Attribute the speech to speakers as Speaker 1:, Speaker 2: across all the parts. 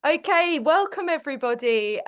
Speaker 1: Okay, welcome everybody.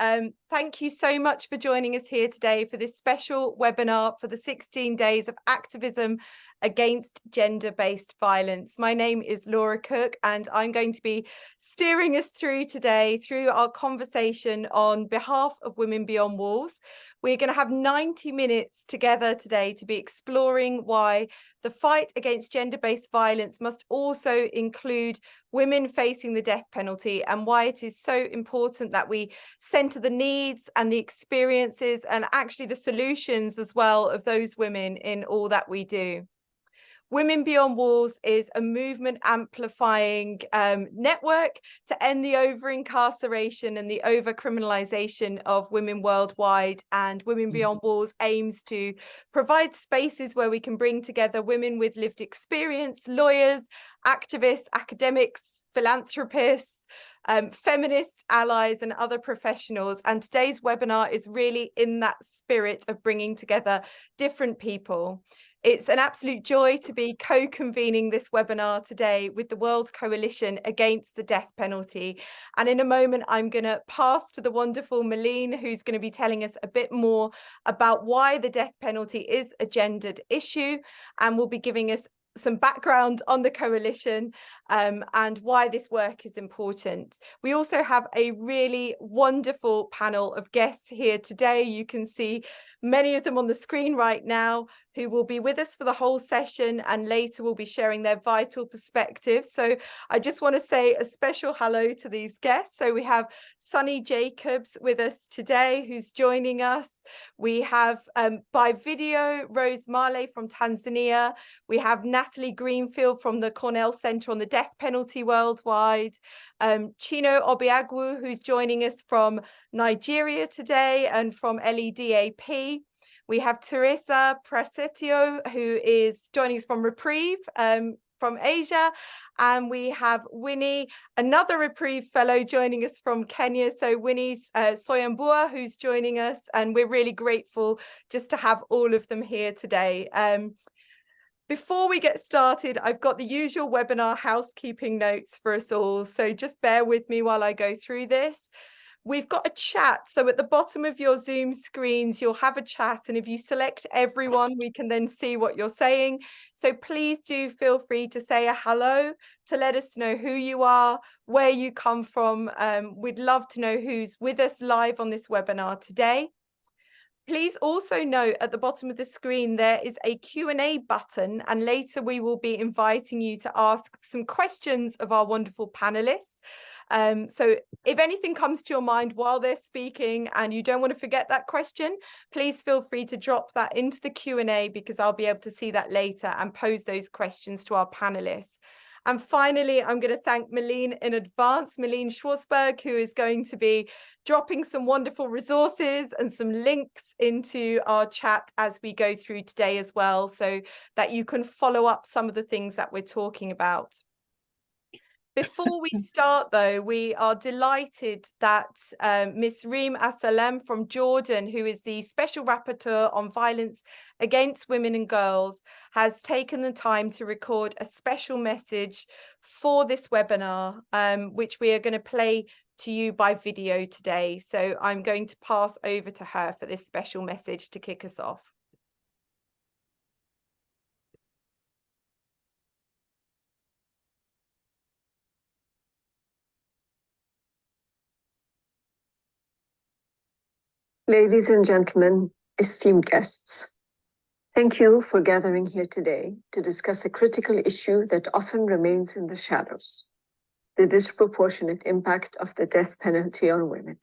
Speaker 1: Thank you so much for joining us here today for this special webinar for the 16 days of activism against gender-based violence. My name is Laura Cook and I'm going to be steering us through today through our conversation on behalf of Women Beyond Walls. We're going to have 90 minutes together today to be exploring why the fight against gender-based violence must also include women facing the death penalty, and why it is so important that we centre the needs and the experiences and actually the solutions as well of those women in all that we do. Women Beyond Walls is a movement amplifying network to end the over-incarceration and the over-criminalisation of women worldwide. And Women Beyond Walls aims to provide spaces where we can bring together women with lived experience, lawyers, activists, academics, philanthropists, feminist allies and other professionals. And today's webinar is really in that spirit of bringing together different people. It's an absolute joy to be co-convening this webinar today with the World Coalition Against the Death Penalty. And in a moment, I'm going to pass to the wonderful Malene, who's going to be telling us a bit more about why the death penalty is a gendered issue, and will be giving us some background on the coalition and why this work is important. We also have a really wonderful panel of guests here today. You can see many of them on the screen right now, who will be with us for the whole session and later will be sharing their vital perspectives. So I just want to say a special hello to these guests. So we have Sunny Jacobs with us today, who's joining us. We have by video, Rose Marley from Tanzania. We have Nathalie Greenfield from the Cornell Center on the Death Penalty Worldwide. Chino Obiagwu, who's joining us from Nigeria today and from LEDAP. We have Teresa Prasetio, who is joining us from Reprieve from Asia. And we have Winnie, another Reprieve fellow, joining us from Kenya. So Winnie's Syombua, who's joining us. And we're really grateful just to have all of them here today. Before we get started, I've got the usual webinar housekeeping notes for us all. So just bear with me while I go through this. We've got a chat. So at the bottom of your Zoom screens, you'll have a chat. And if you select everyone, we can then see what you're saying. So please do feel free to say a hello, to let us know who you are, where you come from. We'd love to know who's with us live on this webinar today. Please also note at the bottom of the screen, there is a Q&A button, and later we will be inviting you to ask some questions of our wonderful panelists. So if anything comes to your mind while they're speaking and you don't want to forget that question, please feel free to drop that into the Q&A, because I'll be able to see that later and pose those questions to our panelists. And finally, I'm going to thank Malene in advance, Malene Schwarzberg, who is going to be dropping some wonderful resources and some links into our chat as we go through today as well, so that you can follow up some of the things that we're talking about. Before we start, though, we are delighted that Ms. Reem Assalem from Jordan, who is the Special Rapporteur on Violence Against Women and Girls, has taken the time to record a special message for this webinar, which we are going to play to you by video today. So I'm going to pass over to her for this special message to kick us off.
Speaker 2: Ladies and gentlemen, esteemed guests, thank you for gathering here today to discuss a critical issue that often remains in the shadows: the disproportionate impact of the death penalty on women.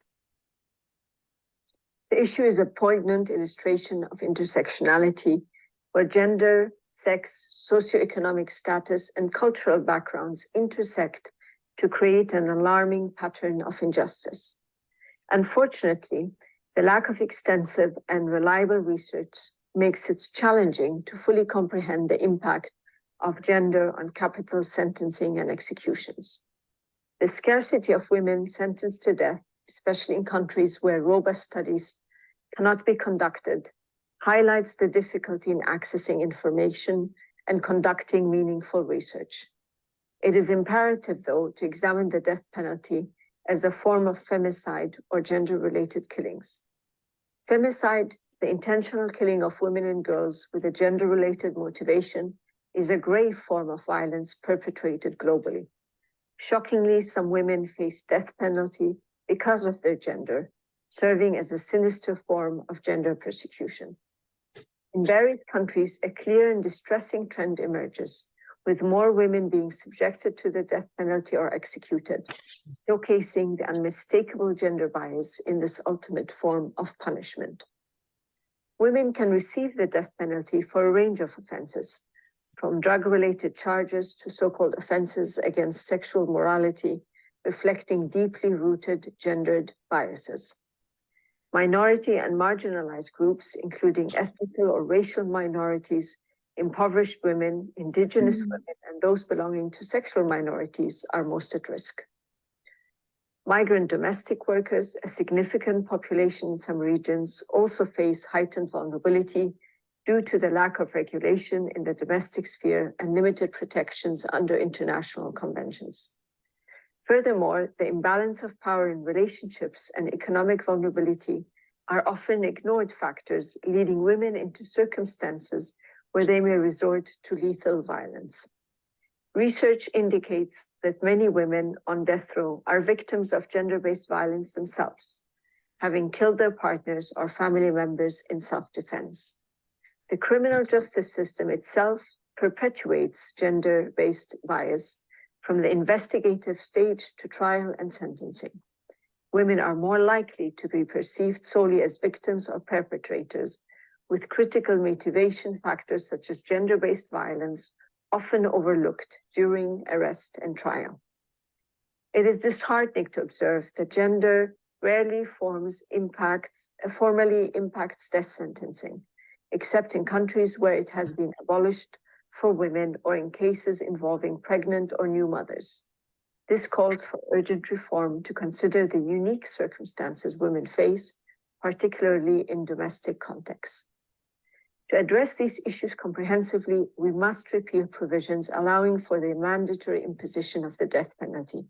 Speaker 2: The issue is a poignant illustration of intersectionality, where gender, sex, socioeconomic status, and cultural backgrounds intersect to create an alarming pattern of injustice. Unfortunately, the lack of extensive and reliable research makes it challenging to fully comprehend the impact of gender on capital sentencing and executions. The scarcity of women sentenced to death, especially in countries where robust studies cannot be conducted, highlights the difficulty in accessing information and conducting meaningful research. It is imperative, though, to examine the death penalty as a form of femicide or gender-related killings. Femicide, the intentional killing of women and girls with a gender-related motivation, is a grave form of violence perpetrated globally. Shockingly, some women face death penalty because of their gender, serving as a sinister form of gender persecution. In various countries, a clear and distressing trend emerges, with more women being subjected to the death penalty or executed, showcasing the unmistakable gender bias in this ultimate form of punishment. Women can receive the death penalty for a range of offenses, from drug-related charges to so-called offenses against sexual morality, reflecting deeply rooted gendered biases. Minority and marginalized groups, including ethnical or racial minorities, impoverished women, indigenous women, and those belonging to sexual minorities are most at risk. Migrant domestic workers, a significant population in some regions, also face heightened vulnerability due to the lack of regulation in the domestic sphere and limited protections under international conventions. Furthermore, the imbalance of power in relationships and economic vulnerability are often ignored factors, leading women into circumstances where they may resort to lethal violence. Research indicates that many women on death row are victims of gender-based violence themselves, having killed their partners or family members in self-defense. The criminal justice system itself perpetuates gender-based bias from the investigative stage to trial and sentencing. Women are more likely to be perceived solely as victims or perpetrators, with critical motivation factors such as gender-based violence often overlooked during arrest and trial. It is disheartening to observe that gender rarely formally impacts death sentencing, except in countries where it has been abolished for women or in cases involving pregnant or new mothers. This calls for urgent reform to consider the unique circumstances women face, particularly in domestic contexts. To address these issues comprehensively, we must repeal provisions allowing for the mandatory imposition of the death penalty,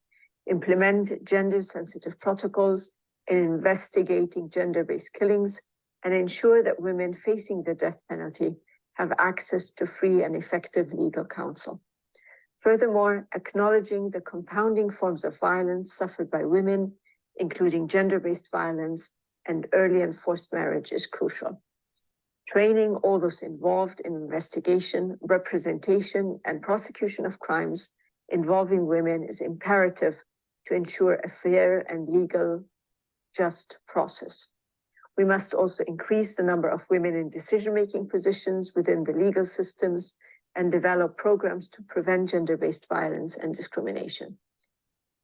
Speaker 2: implement gender-sensitive protocols in investigating gender-based killings, and ensure that women facing the death penalty have access to free and effective legal counsel. Furthermore, acknowledging the compounding forms of violence suffered by women, including gender-based violence and early and forced marriage, is crucial. Training all those involved in investigation, representation, and prosecution of crimes involving women is imperative to ensure a fair and legal, just process. We must also increase the number of women in decision-making positions within the legal systems and develop programs to prevent gender-based violence and discrimination.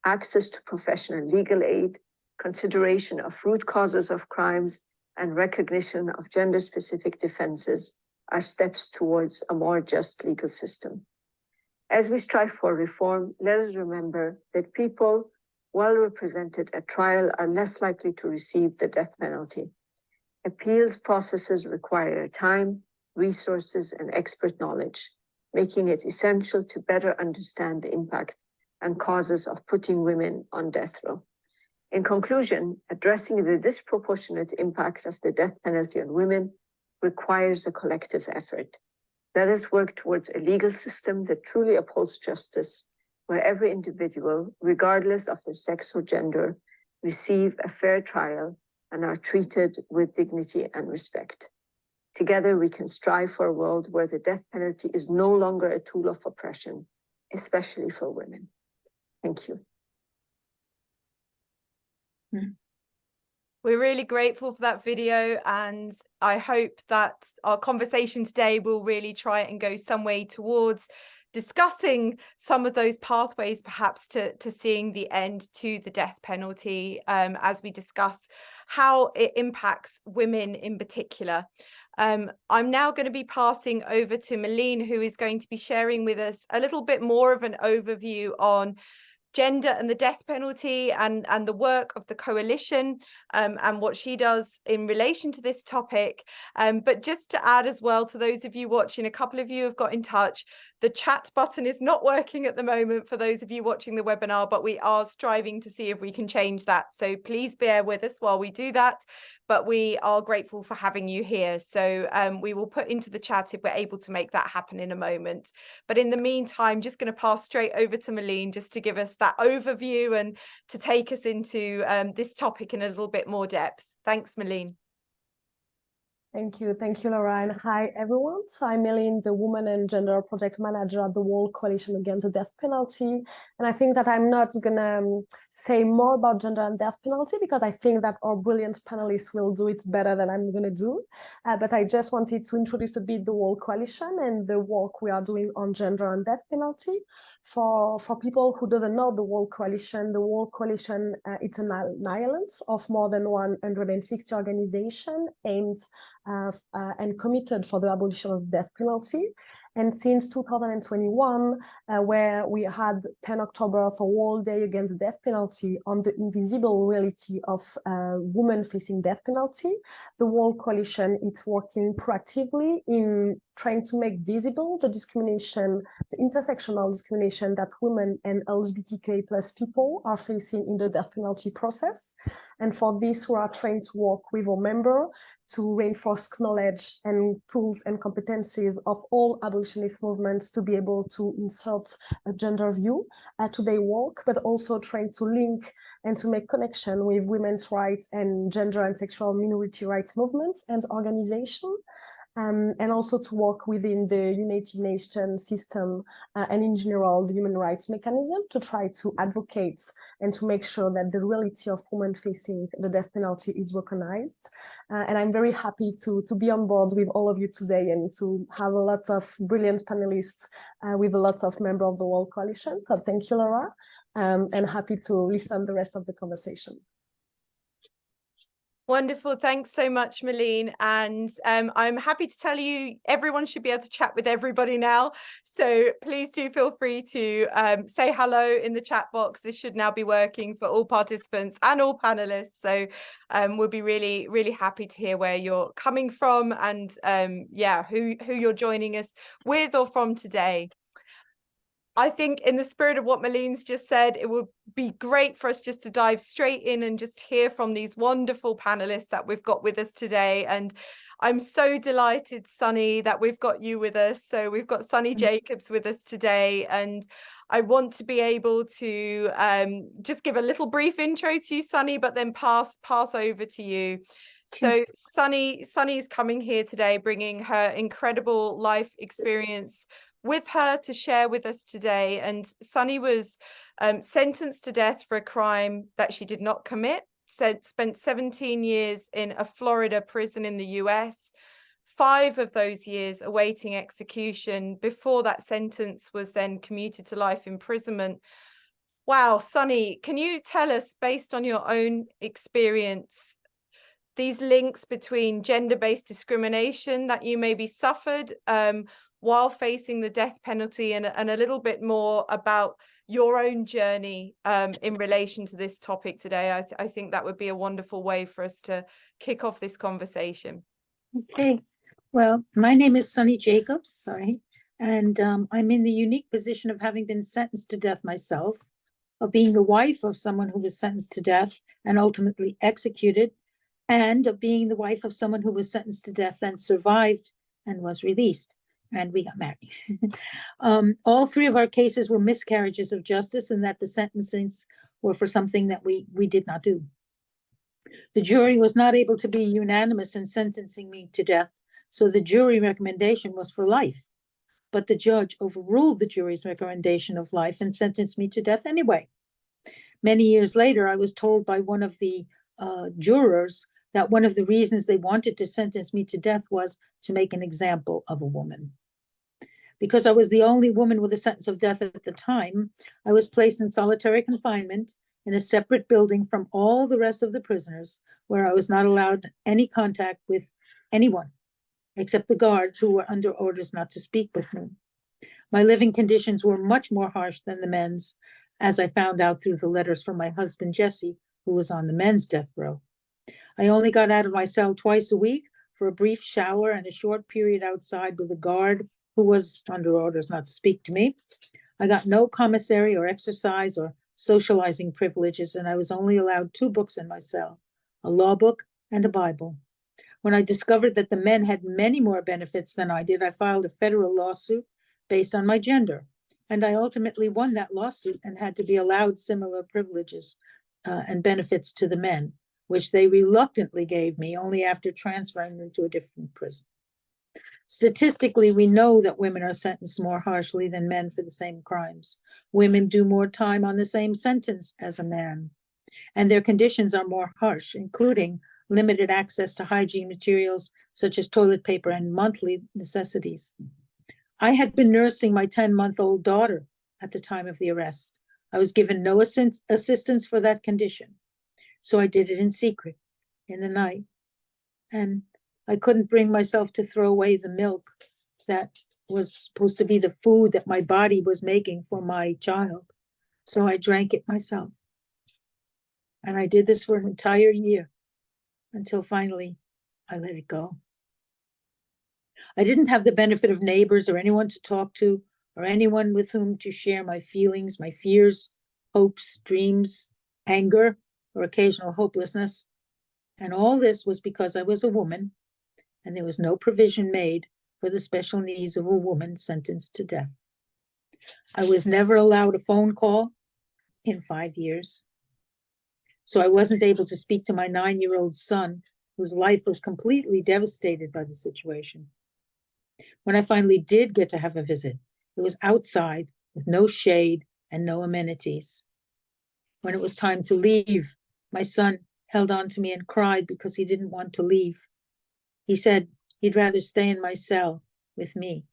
Speaker 2: Access to professional legal aid, consideration of root causes of crimes, and recognition of gender-specific defenses are steps towards a more just legal system. As we strive for reform, let us remember that people well represented at trial are less likely to receive the death penalty. Appeals processes require time, resources, and expert knowledge, making it essential to better understand the impact and causes of putting women on death row. In conclusion, addressing the disproportionate impact of the death penalty on women requires a collective effort. Let us work towards a legal system that truly upholds justice, where every individual, regardless of their sex or gender, receive a fair trial and are treated with dignity and respect. Together, we can strive for a world where the death penalty is no longer a tool of oppression, especially for women. Thank you.
Speaker 1: We're really grateful for that video, and I hope that our conversation today will really try and go some way towards discussing some of those pathways perhaps to seeing the end to the death penalty, as we discuss how it impacts women in particular. I'm now going to be passing over to Malene, who is going to be sharing with us a little bit more of an overview on gender and the death penalty and the work of the coalition and what she does in relation to this topic. But just to add as well, to those of you watching, a couple of you have got in touch. The chat button is not working at the moment for those of you watching the webinar, but we are striving to see if we can change that. So please bear with us while we do that. But we are grateful for having you here. So we will put into the chat if we're able to make that happen in a moment. But in the meantime, just going to pass straight over to Malene just to give us that overview and to take us into this topic in a little bit more depth. Thanks, Malene.
Speaker 3: Thank you, Laura, and hi everyone. So I'm Melanie, the Women and Gender Project Manager at the World Coalition Against the Death Penalty. And I think that I'm not gonna say more about gender and death penalty because I think that our brilliant panelists will do it better than I'm gonna do. But I just wanted to introduce a bit the World Coalition and the work we are doing on gender and death penalty. For people who don't know the World Coalition it's an alliance of more than 160 organizations aimed and committed for the abolition of the death penalty. And since 2021, where we had 10 October for World Day Against the Death Penalty on the invisible reality of women facing death penalty, the World Coalition is working proactively in trying to make visible the discrimination, the intersectional discrimination that women and LGBTQI+ people are facing in the death penalty process. And for this, we are trying to work with our members to reinforce knowledge and tools and competencies of all abolitionist movements to be able to insert a gender view to their work, but also trying to link and to make connection with women's rights and gender and sexual minority rights movements and organizations. And also to work within the United Nations system and in general the human rights mechanism to try to advocate and to make sure that the reality of women facing the death penalty is recognized. And I'm very happy to be on board with all of you today and to have a lot of brilliant panelists with a lot of members of the World Coalition. So thank you, Laura, and happy to listen to the rest of the conversation.
Speaker 1: Wonderful. Thanks so much, Malene. And I'm happy to tell you everyone should be able to chat with everybody now. So please do feel free to say hello in the chat box. This should now be working for all participants and all panelists. So we'll be really, really happy to hear where you're coming from and yeah, who you're joining us with or from today. I think in the spirit of what Malene's just said, it would be great for us just to dive straight in and just hear from these wonderful panelists that we've got with us today. And I'm so delighted, Sunny, that we've got you with us. So we've got Sunny Jacobs with us today. And I want to be able to just give a little brief intro to you, Sunny, but then pass over to you. So Sunny's coming here today, bringing her incredible life experience with her to share with us today. And Sunny was sentenced to death for a crime that she did not commit. Spent 17 years in a Florida prison in the US, 5 of those years awaiting execution before that sentence was then commuted to life imprisonment. Wow, Sunny, can you tell us, based on your own experience, these links between gender-based discrimination that you maybe suffered while facing the death penalty, and a little bit more about your own journey in relation to this topic today? I think that would be a wonderful way for us to kick off this conversation.
Speaker 4: Okay, well, my name is Sunny Jacobs, and I'm in the unique position of having been sentenced to death myself, of being the wife of someone who was sentenced to death and ultimately executed, and of being the wife of someone who was sentenced to death and survived and was released. And we got married. All 3 of our cases were miscarriages of justice, and that the sentencings were for something that we did not do. The jury was not able to be unanimous in sentencing me to death, so the jury recommendation was for life. But the judge overruled the jury's recommendation of life and sentenced me to death anyway. Many years later, I was told by one of the jurors that one of the reasons they wanted to sentence me to death was to make an example of a woman. Because I was the only woman with a sentence of death at the time, I was placed in solitary confinement in a separate building from all the rest of the prisoners, where I was not allowed any contact with anyone, except the guards who were under orders not to speak with me. My living conditions were much more harsh than the men's, as I found out through the letters from my husband, Jesse, who was on the men's death row. I only got out of my cell twice a week for a brief shower and a short period outside with a guard who was under orders not to speak to me. I got no commissary or exercise or socializing privileges, and I was only allowed 2 books in my cell, a law book and a Bible. When I discovered that the men had many more benefits than I did, I filed a federal lawsuit based on my gender. And I ultimately won that lawsuit and had to be allowed similar privileges and benefits to the men, which they reluctantly gave me only after transferring them to a different prison. Statistically, we know that women are sentenced more harshly than men for the same crimes. Women do more time on the same sentence as a man, and their conditions are more harsh, including limited access to hygiene materials such as toilet paper and monthly necessities. I had been nursing my 10-month-old daughter at the time of the arrest. I was given no assistance for that condition, so I did it in secret in the night. And I couldn't bring myself to throw away the milk that was supposed to be the food that my body was making for my child. So I drank it myself. And I did this for an entire year until finally I let it go. I didn't have the benefit of neighbors or anyone to talk to or anyone with whom to share my feelings, my fears, hopes, dreams, anger, or occasional hopelessness. And all this was because I was a woman, and there was no provision made for the special needs of a woman sentenced to death. I was never allowed a phone call in 5 years. So I wasn't able to speak to my 9-year-old son, whose life was completely devastated by the situation. When I finally did get to have a visit, it was outside with no shade and no amenities. When it was time to leave, my son held on to me and cried because he didn't want to leave. He said he'd rather stay in my cell with me.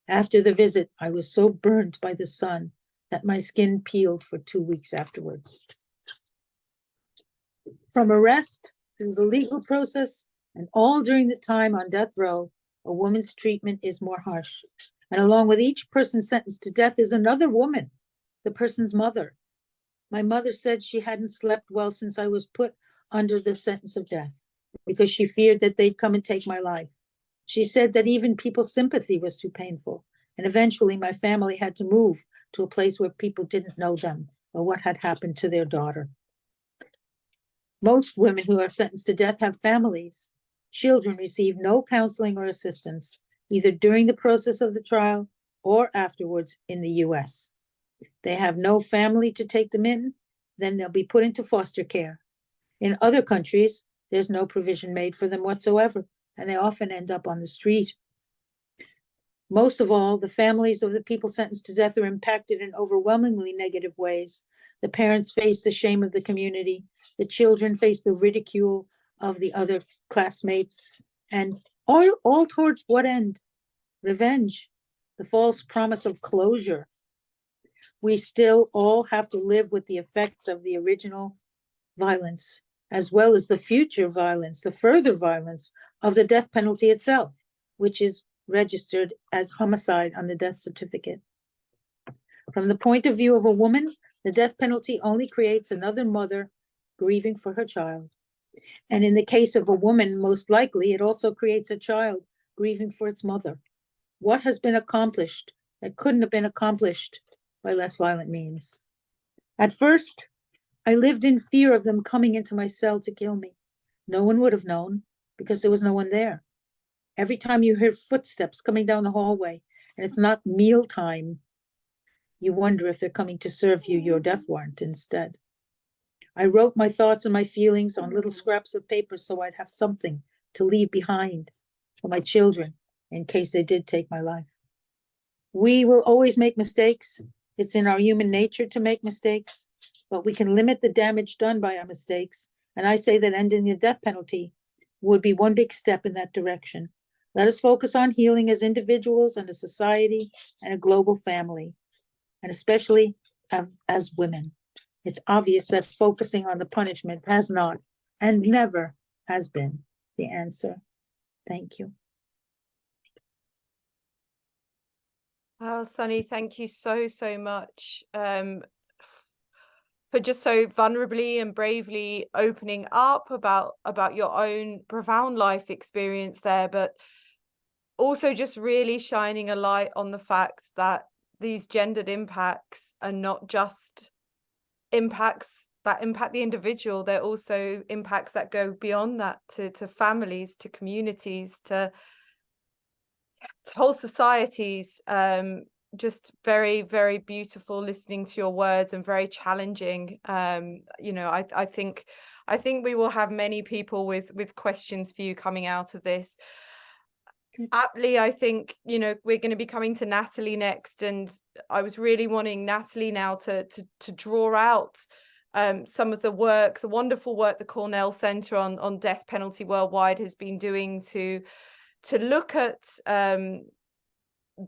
Speaker 4: After the visit, I was so burnt by the sun that my skin peeled for 2 weeks afterwards. From arrest through the legal process and all during the time on death row, a woman's treatment is more harsh. And along with each person sentenced to death is another woman, the person's mother. My mother said she hadn't slept well since I was put under the sentence of death because she feared that they'd come and take my life. She said that even people's sympathy was too painful. And eventually my family had to move to a place where people didn't know them or what had happened to their daughter. Most women who are sentenced to death have families. Children receive no counseling or assistance, either during the process of the trial or afterwards in the US. They have no family to take them in, then they'll be put into foster care. In other countries, there's no provision made for them whatsoever, and they often end up on the street. Most of all, the families of the people sentenced to death are impacted in overwhelmingly negative ways. The parents face the shame of the community. The children face the ridicule of the other classmates. And all towards what end? Revenge, the false promise of closure. We still all have to live with the effects of the original violence, as well as the future violence, the further violence of the death penalty itself, which is registered as homicide on the death certificate. From the point of view of a woman, the death penalty only creates another mother grieving for her child. And in the case of a woman, most likely, it also creates a child grieving for its mother. What has been accomplished that couldn't have been accomplished by less violent means? At first, I lived in fear of them coming into my cell to kill me. No one would have known because there was no one there. Every time you hear footsteps coming down the hallway and it's not mealtime, you wonder if they're coming to serve you your death warrant instead. I wrote my thoughts and my feelings on little scraps of paper so I'd have something to leave behind for my children in case they did take my life. We will always make mistakes. It's in our human nature to make mistakes, but we can limit the damage done by our mistakes. And I say that ending the death penalty would be one big step in that direction. Let us focus on healing as individuals and a society and a global family, and especially as women. It's obvious that focusing on the punishment has not and never has been the answer. Thank you.
Speaker 1: Wow, Sunny, thank you so much just so vulnerably and bravely opening up about your own profound life experience there, but also just really shining a light on the fact that these gendered impacts are not just impacts that impact the individual, they're also impacts that go beyond that to families, to communities, to whole societies. Just very, very beautiful listening to your words, and very challenging. You know, I think we will have many people with questions for you coming out of this. Aptly, I think, you know, we're going to be coming to Nathalie next, and I was really wanting Nathalie now to draw out some of the work, the wonderful work the Cornell Center on Death Penalty Worldwide has been doing to look at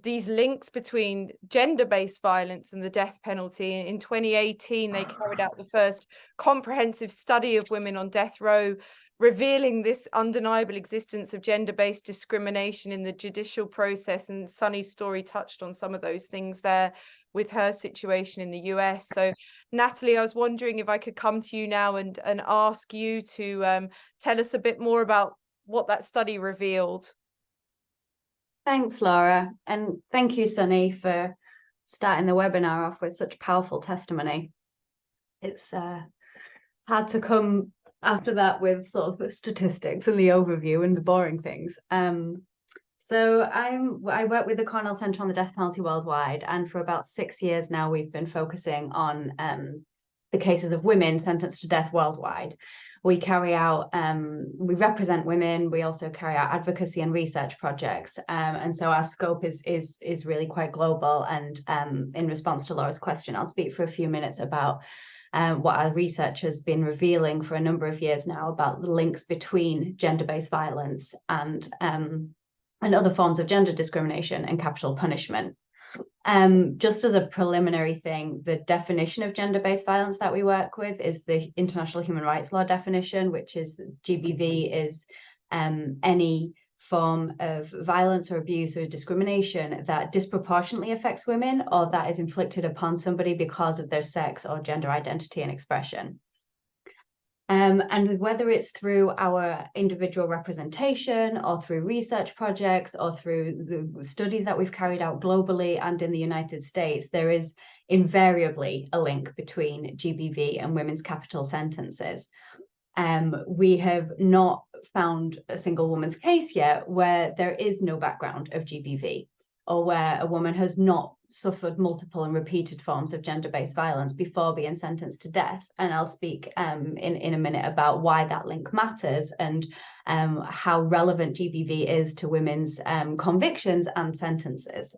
Speaker 1: these links between gender-based violence and the death penalty. In 2018, they carried out the first comprehensive study of women on death row, revealing this undeniable existence of gender-based discrimination in the judicial process. And Sunny's story touched on some of those things there with her situation in the US. So Nathalie, I was wondering if I could come to you now and ask you to tell us a bit more about what that study revealed.
Speaker 5: Thanks, Laura. And thank you, Sunny, for starting the webinar off with such powerful testimony. It's hard to come after that with sort of the statistics and the overview and the boring things. So I work with the Cornell Center on the Death Penalty Worldwide, and for about 6 years now, we've been focusing on the cases of women sentenced to death worldwide. We carry out, we represent women. We also carry out advocacy and research projects. And so our scope is really quite global. And in response to Laura's question, I'll speak for a few minutes about what our research has been revealing for a number of years now about the links between gender-based violence and other forms of gender discrimination and capital punishment. Just as a preliminary thing, the definition of gender-based violence that we work with is the International Human Rights Law definition, which is GBV is any form of violence or abuse or discrimination that disproportionately affects women or that is inflicted upon somebody because of their sex or gender identity and expression. And whether it's through our individual representation or through research projects or through the studies that we've carried out globally and in the United States, there is invariably a link between GBV and women's capital sentences. We have not found a single woman's case yet where there is no background of GBV or where a woman has not suffered multiple and repeated forms of gender-based violence before being sentenced to death. And I'll speak in a minute about why that link matters and how relevant GBV is to women's convictions and sentences.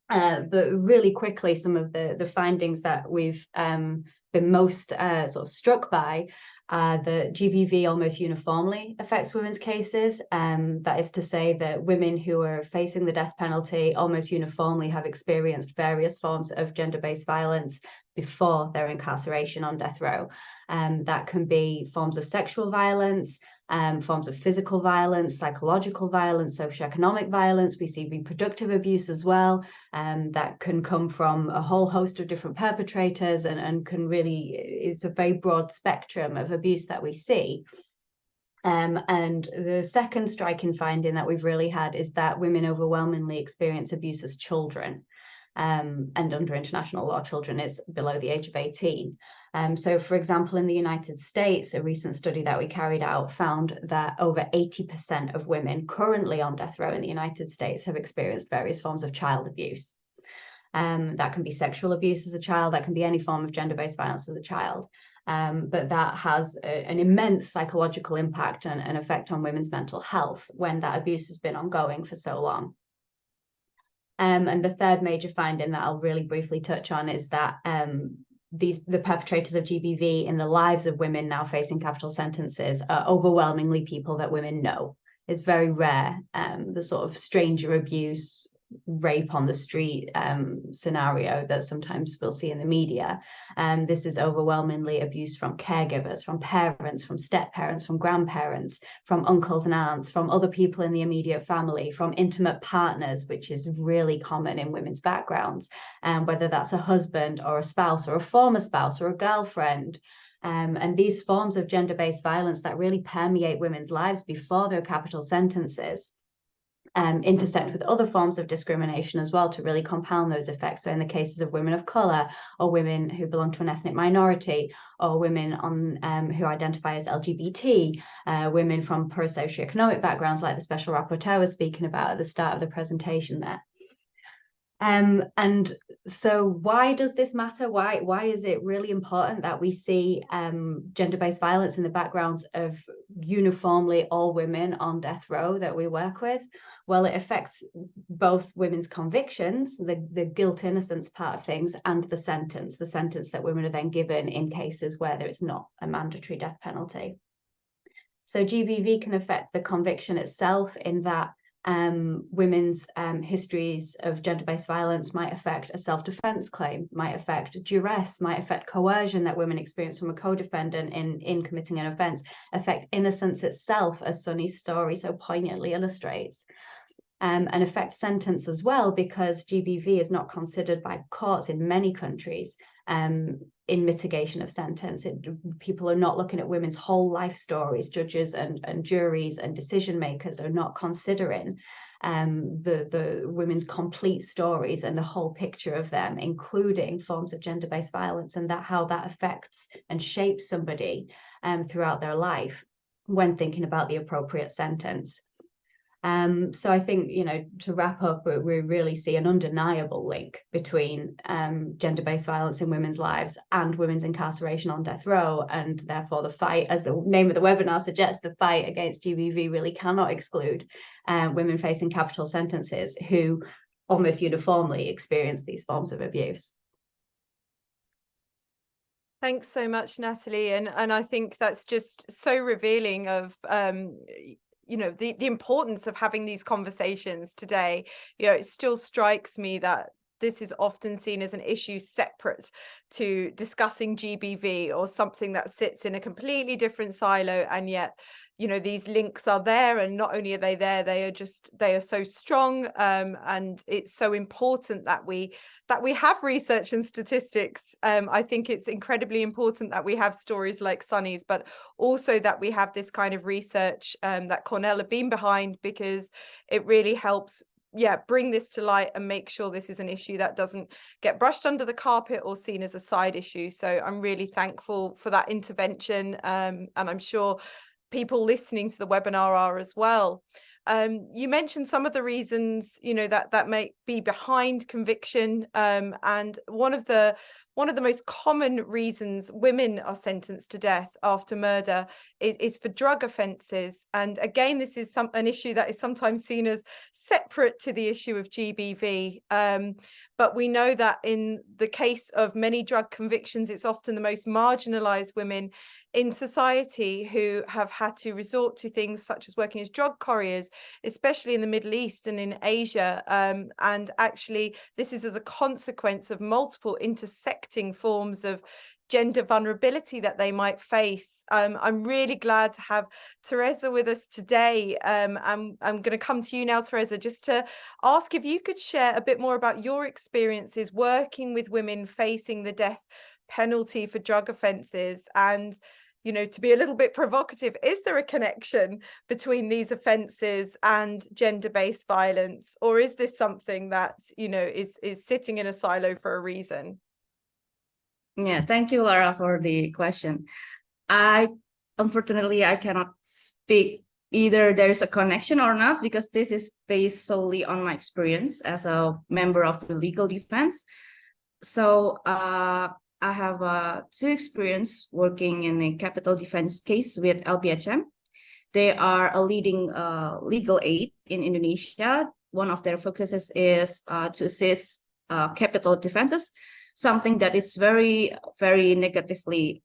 Speaker 5: But really quickly, some of the findings that we've been most sort of struck by that GBV almost uniformly affects women's cases. That is to say that women who are facing the death penalty almost uniformly have experienced various forms of gender-based violence before their incarceration on death row. That can be forms of sexual violence, forms of physical violence, psychological violence, socioeconomic violence. We see reproductive abuse as well. That can come from a whole host of different perpetrators and can really, it's a very broad spectrum of abuse that we see. And the second striking finding that we've really had is that women overwhelmingly experience abuse as children. And under international law, children is below the age of 18. So, for example, in the United States, a recent study that we carried out found that over 80% of women currently on death row in the United States have experienced various forms of child abuse. That can be sexual abuse as a child, that can be any form of gender-based violence as a child. But that has an immense psychological impact and effect on women's mental health when that abuse has been ongoing for so long. And the third major finding that I'll really briefly touch on is that the perpetrators of GBV in the lives of women now facing capital sentences are overwhelmingly people that women know. It's very rare, the sort of stranger abuse rape on the street scenario that sometimes we'll see in the media. This is overwhelmingly abuse from caregivers, from parents, from step-parents, from grandparents, from uncles and aunts, from other people in the immediate family, from intimate partners, which is really common in women's backgrounds, whether that's a husband or a spouse or a former spouse or a girlfriend. And these forms of gender-based violence that really permeate women's lives before their capital sentences intersect with other forms of discrimination as well to really compound those effects. So in the cases of women of colour, or women who belong to an ethnic minority, or women who identify as LGBT, women from poor socioeconomic backgrounds, like the special rapporteur was speaking about at the start of the presentation there. And so why does this matter? Why is it really important that we see gender-based violence in the backgrounds of uniformly all women on death row that we work with? Well, it affects both women's convictions, the guilt innocence part of things, and the sentence that women are then given in cases where there is not a mandatory death penalty. So GBV can affect the conviction itself in that women's histories of gender-based violence might affect a self-defense claim, might affect duress, might affect coercion that women experience from a co-defendant in committing an offence, affect innocence itself, as Sunny's story so poignantly illustrates, and affect sentence as well, because GBV is not considered by courts in many countries in mitigation of sentence. People are not looking at women's whole life stories. Judges and juries and decision makers are not considering the women's complete stories and the whole picture of them, including forms of gender-based violence, and how that affects and shapes somebody throughout their life when thinking about the appropriate sentence. So I think, to wrap up, we really see an undeniable link between gender-based violence in women's lives and women's incarceration on death row, and therefore the fight, as the name of the webinar suggests, the fight against GBV really cannot exclude women facing capital sentences who almost uniformly experience these forms of abuse.
Speaker 1: Thanks so much, Nathalie, and I think that's just so revealing of the importance of having these conversations today. It still strikes me that this is often seen as an issue separate to discussing GBV, or something that sits in a completely different silo, and yet these links are there, and not only are they there, they are so strong, and it's so important that we have research and statistics. I think it's incredibly important that we have stories like Sunny's, but also that we have this kind of research that Cornell have been behind, because it really helps bring this to light and make sure this is an issue that doesn't get brushed under the carpet or seen as a side issue. So I'm really thankful for that intervention, and I'm sure people listening to the webinar are as well. You mentioned some of the reasons that may be behind conviction, and one of the most common reasons women are sentenced to death after murder is for drug offences. And again, this is an issue that is sometimes seen as separate to the issue of GBV. But we know that in the case of many drug convictions, it's often the most marginalised women in society who have had to resort to things such as working as drug couriers, especially in the Middle East and in Asia. And actually, this is as a consequence of multiple intersecting forms of gender vulnerability that they might face. I'm really glad to have Teresa with us today. I'm going to come to you now, Teresa, just to ask if you could share a bit more about your experiences working with women facing the death penalty for drug offences, and to be a little bit provocative, is there a connection between these offences and gender-based violence, or is this something that is sitting in a silo for a reason?
Speaker 6: Yeah, thank you, Laura, for the question. Unfortunately, I cannot speak either there is a connection or not, because this is based solely on my experience as a member of the legal defense. So I have two experience working in a capital defense case with LBHM. They are a leading legal aid in Indonesia. One of their focuses is to assist capital defenses, something that is very, very negatively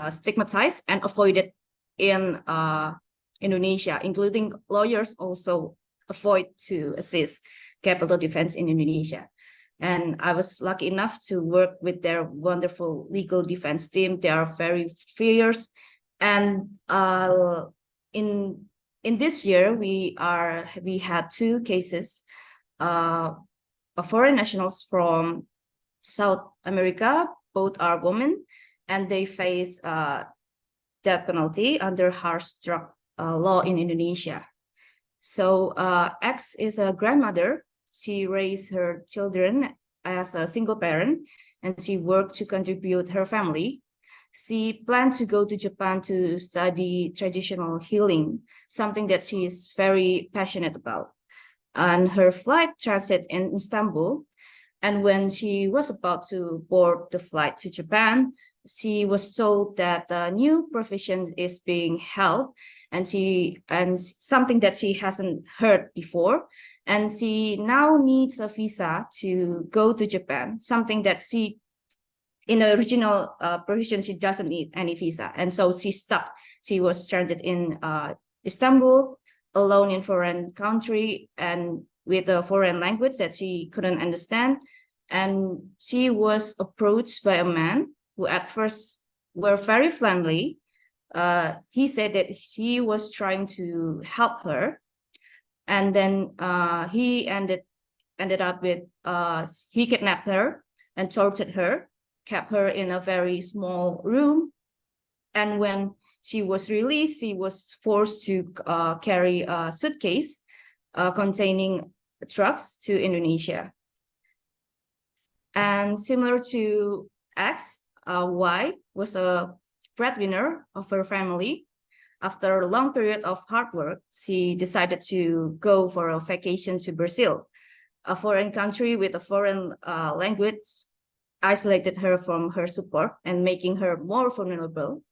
Speaker 6: stigmatized and avoided in Indonesia, including lawyers also avoid to assist capital defense in Indonesia. And I was lucky enough to work with their wonderful legal defense team. They are very fierce. And in this year, we had 2 cases of foreign nationals from South America. Both are women, and they face death penalty under harsh drug law in Indonesia. So X is a grandmother. She raised her children as a single parent, and she worked to contribute her family. She planned to go to Japan to study traditional healing, something that she is very passionate about. And her flight transited in Istanbul. And when she was about to board the flight to Japan, she was told that a new profession is being held, and something that she hasn't heard before. And she now needs a visa to go to Japan, something that she, in the original provision, she doesn't need any visa. And so she's stuck. She was stranded in Istanbul, alone in foreign country, and with a foreign language that she couldn't understand. And she was approached by a man who at first were very friendly. He said that he was trying to help her. And then he ended up with, he kidnapped her and tortured her, kept her in a very small room. And when she was released, she was forced to carry a suitcase containing drugs to Indonesia. And similar to X, Y was a breadwinner of her family. After a long period of hard work, she decided to go for a vacation to Brazil, a foreign country with a foreign language, isolated her from her support and making her more vulnerable.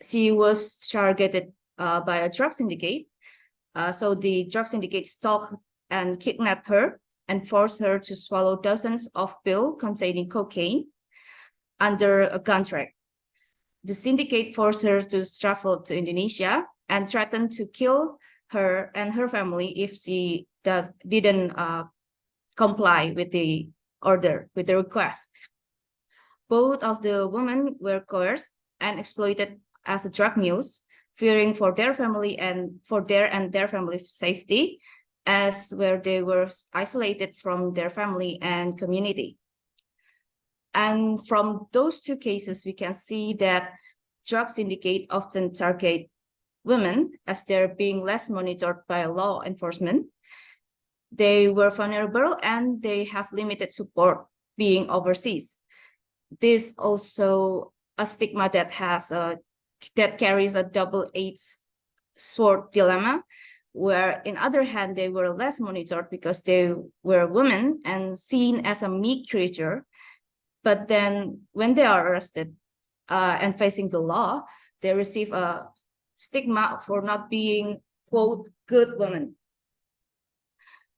Speaker 6: She was targeted by a drug syndicate. So the drug syndicate stalked and kidnapped her and forced her to swallow dozens of pills containing cocaine under a contract. The syndicate forced her to travel to Indonesia and threatened to kill her and her family if she didn't comply with the order, with the request. Both of the women were coerced and exploited as drug mules, fearing for their family and for their family's safety, as where they were isolated from their family and community. And from those 2 cases, we can see that drug syndicate often target women as they're being less monitored by law enforcement. They were vulnerable and they have limited support being overseas. This also a stigma that carries a double-edged sword dilemma, where in other hand, they were less monitored because they were women and seen as a meek creature. But then when they are arrested and facing the law, they receive a stigma for not being, quote, good women.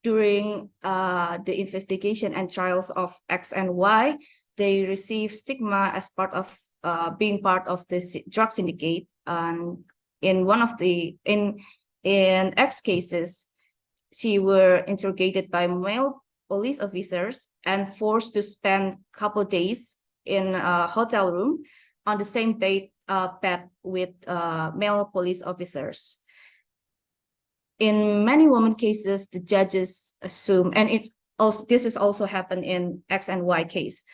Speaker 6: During the investigation and trials of X and Y, they receive stigma as part of being part of the drug syndicate. And in X cases, she were interrogated by male police officers and forced to spend a couple of days in a hotel room on the same bed with male police officers. In many women cases, the judges assume, and this has also happened in X and Y case,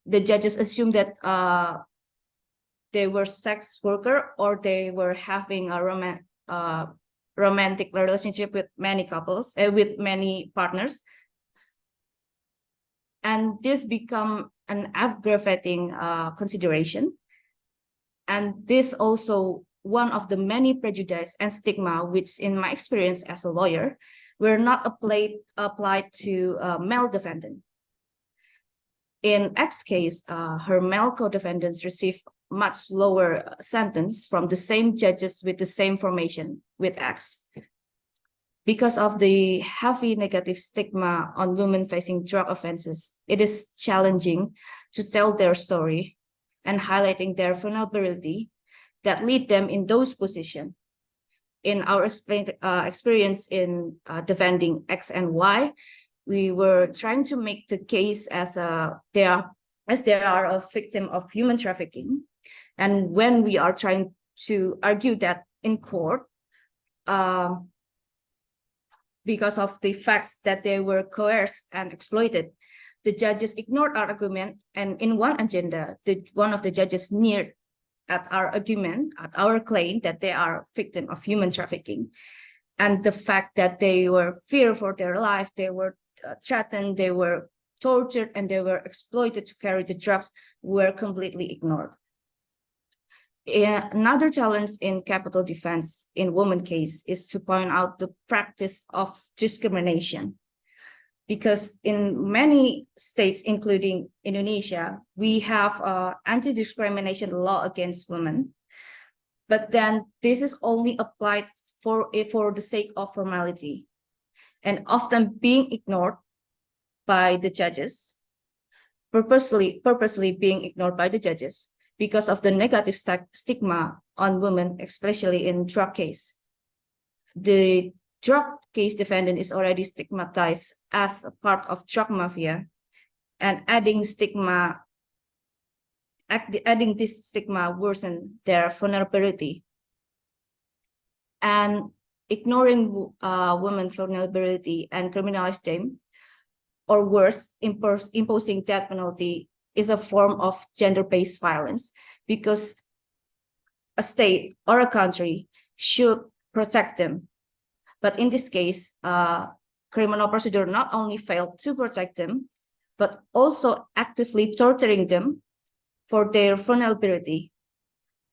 Speaker 6: the judges assume that they were sex worker or they were having a romantic relationship with many couples, with many partners. And this become an aggravating consideration. And this also one of the many prejudice and stigma, which in my experience as a lawyer, were not applied to a male defendant. In X case, her male co-defendants received much lower sentence from the same judges with the same formation with X. Because of the heavy negative stigma on women facing drug offenses, it is challenging to tell their story and highlighting their vulnerability that lead them in those positions. in our experience in defending X and Y, we were trying to make the case as they are a victim of human trafficking. And when we are trying to argue that in court, because of the facts that they were coerced and exploited, the judges ignored our argument. And in one agenda, one of the judges sneered at our argument, at our claim that they are victim of human trafficking. And the fact that they were feared for their life, they were threatened, they were tortured, and they were exploited to carry the drugs were completely ignored. Another challenge in capital defense in women case is to point out the practice of discrimination. Because in many states, including Indonesia, we have anti-discrimination law against women. But then this is only applied for the sake of formality, and often being ignored by the judges, purposely being ignored by the judges because of the negative stigma on women, especially in drug case. The drug case defendant is already stigmatized as a part of drug mafia, and adding this stigma worsen their vulnerability. And ignoring women's vulnerability and criminalize them, or worse, imposing death penalty, is a form of gender-based violence, because a state or a country should protect them. But in this case, criminal procedure not only failed to protect them, but also actively torturing them for their vulnerability.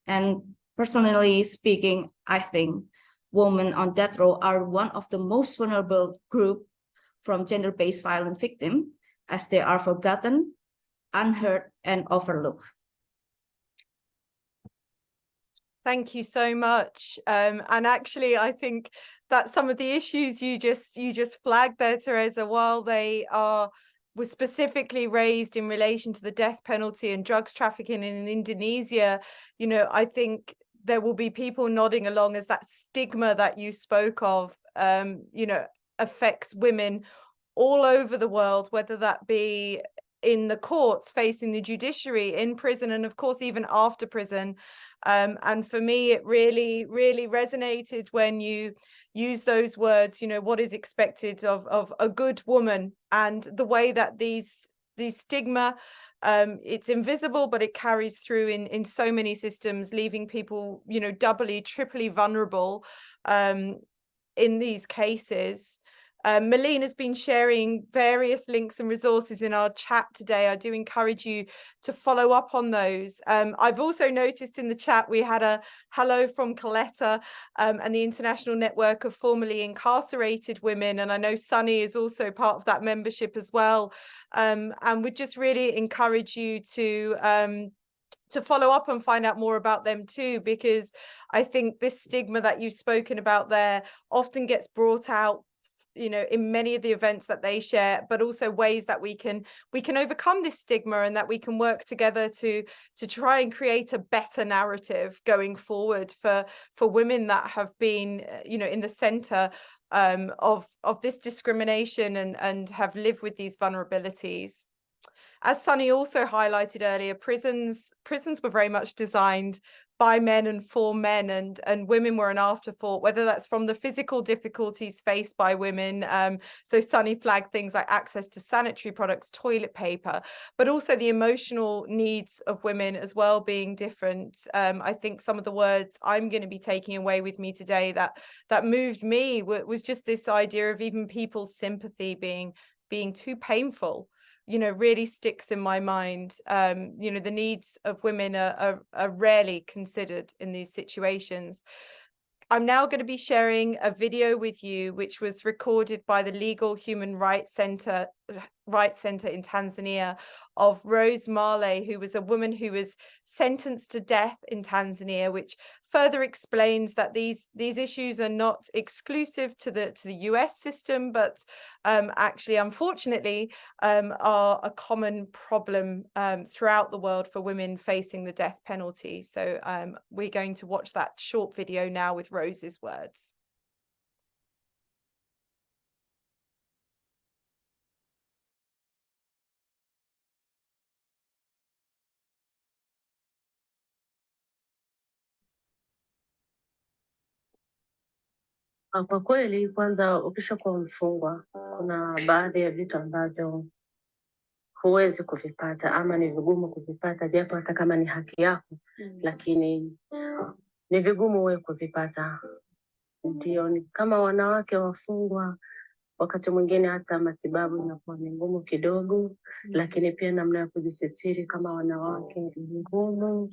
Speaker 6: And personally speaking, I think women on death row are one of the most vulnerable group from gender-based violence victims, as they are forgotten, unheard, and overlooked.
Speaker 1: Thank you so much. And actually, I think that some of the issues you just flagged there, Teresa, while they were specifically raised in relation to the death penalty and drugs trafficking in Indonesia, you know, I think there will be people nodding along as that stigma that you spoke of, you know, affects women all over the world, whether that be in the courts, facing the judiciary, in prison, and of course even after prison. And for me, it really resonated when you use those words, you know, what is expected of a good woman, and the way that these stigma, it's invisible, but it carries through in so many systems, leaving people, you know, doubly, triply vulnerable in these cases. Malene has been sharing various links and resources in our chat today. I do encourage you to follow up on those. I've also noticed in the chat we had a hello from Coletta and the International Network of Formerly Incarcerated Women, and I know Sunny is also part of that membership as well. And we just really encourage you to follow up and find out more about them too, because I think this stigma that you've spoken about there often gets brought out, you know, in many of the events that they share, but also ways that we can overcome this stigma, and that we can work together to try and create a better narrative going forward for women that have been, you know, in the center of this discrimination and have lived with these vulnerabilities. As Sunny also highlighted earlier, prisons were very much designed by men and for men, and women were an afterthought, whether that's from the physical difficulties faced by women. So Sunny flagged things like access to sanitary products, toilet paper, but also the emotional needs of women as well being different. I think some of the words I'm going to be taking away with me today that moved me was just this idea of even people's sympathy being too painful, you know, really sticks in my mind. You know, the needs of women are rarely considered in these situations. I'm now going to be sharing a video with you, which was recorded by the Legal Human Rights Center Rights Center in Tanzania of Rose Marley, who was a woman who was sentenced to death in Tanzania, which further explains that these issues are not exclusive to the US system, but actually, unfortunately, are a common problem throughout the world for women facing the death penalty. So we're going to watch that short video now with Rose's words.
Speaker 7: Kwa kweli, kwanza ukishakuwa mfungwa, kuna baadhi ya vitu ambavyo huwezi kuvipata ama ni vigumu kuvipata, japo hata kama ni haki yako, lakini ni vigumu wewe kuvipata. Ndio, ni kama wanawake wafungwa, wakati mwingine hata matibabu inakuwa ni ngumu kidogo, lakini pia namna ya kujisitiri kama wanawake ni ngumu.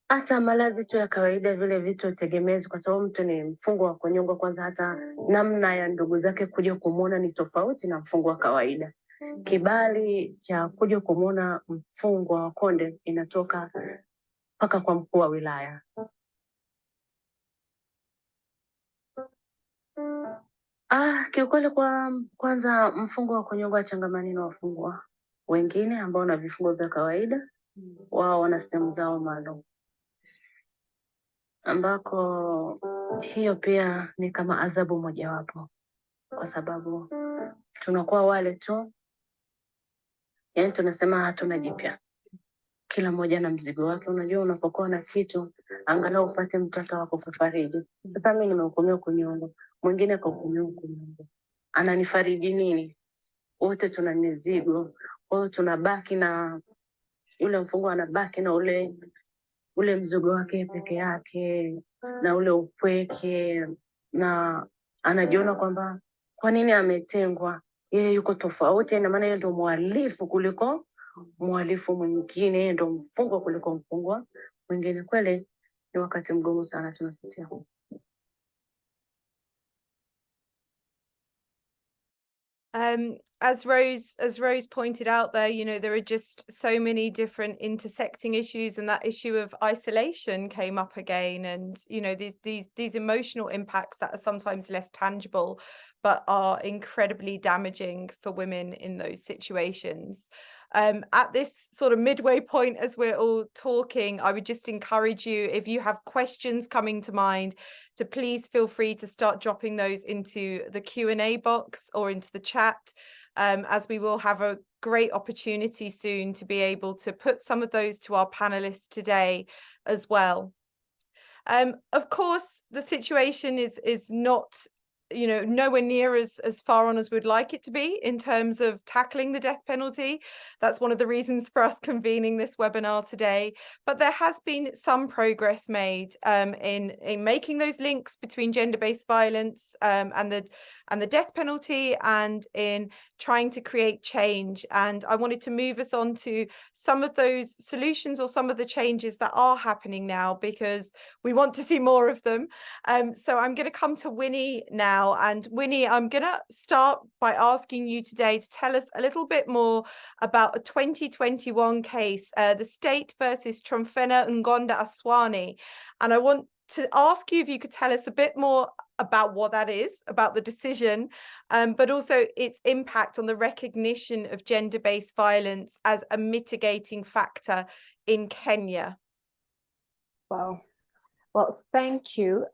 Speaker 7: Hata malazi tu ya kawaida, vile vitu tegemezi, kwa sababu mtu ni mfungwa wa kunyongwa, kwanza hata namna ya ndugu zake kuja kumuona ni tofauti na mfungwa wa kawaida. Kibali cha kuja kumuona mfungwa wa konde inatoka mpaka kwa mkuu wa wilaya. Kiukweli, kwanza mfungwa wa kunyongwa changamani na wafungwa wengine ambao na vifungo vya kawaida, wao wana sehemu zao maalum, ambako hiyo pia ni kama adhabu mojawapo, kwa sababu tunakuwa wale tu, yani tunasema hatuna jipya, kila mmoja na mzigo wake. Unajua, unapokuwa na kitu angalau upate mtoto wako kufariji. Sasa mimi nimehukumiwa kunyongwa, mwingine kahukumiwa kunyongwa, ananifariji nini? Wote tuna mizigo, wote tunabaki na yule mfungwa anabaki na ule mzigo wake peke yake, na ule upweke, na anajiona kwamba kwa nini ametengwa, yeye yuko tofauti, na maana yeye ndo mhalifu kuliko mhalifu mwingine, yeye ndo mfungwa kuliko mfungwa mwingine. Kweli ni wakati mgumu sana tunapitia.
Speaker 1: As Rose pointed out there, you know, there are just so many different intersecting issues, and that issue of isolation came up again, and you know, these emotional impacts that are sometimes less tangible but are incredibly damaging for women in those situations. At this sort of midway point, as we're all talking, I would just encourage you, if you have questions coming to mind, to please feel free to start dropping those into the Q&A box or into the chat, as we will have a great opportunity soon to be able to put some of those to our panelists today as well. Of course, the situation is not, you know, nowhere near as far on as we'd like it to be in terms of tackling the death penalty. That's one of the reasons for us convening this webinar today. But there has been some progress made in making those links between gender-based violence and the death penalty, and in trying to create change. And I wanted to move us on to some of those solutions or some of the changes that are happening now, because we want to see more of them. So I'm going to come to Winnie now. And Winnie, I'm going to start by asking you today to tell us a little bit more about a 2021 case, the state versus Tromfena Ngonda Aswani. And I want to ask you if you could tell us a bit more about what that is, about the decision, but also its impact on the recognition of gender-based violence as a mitigating factor in Kenya.
Speaker 8: Well, thank you.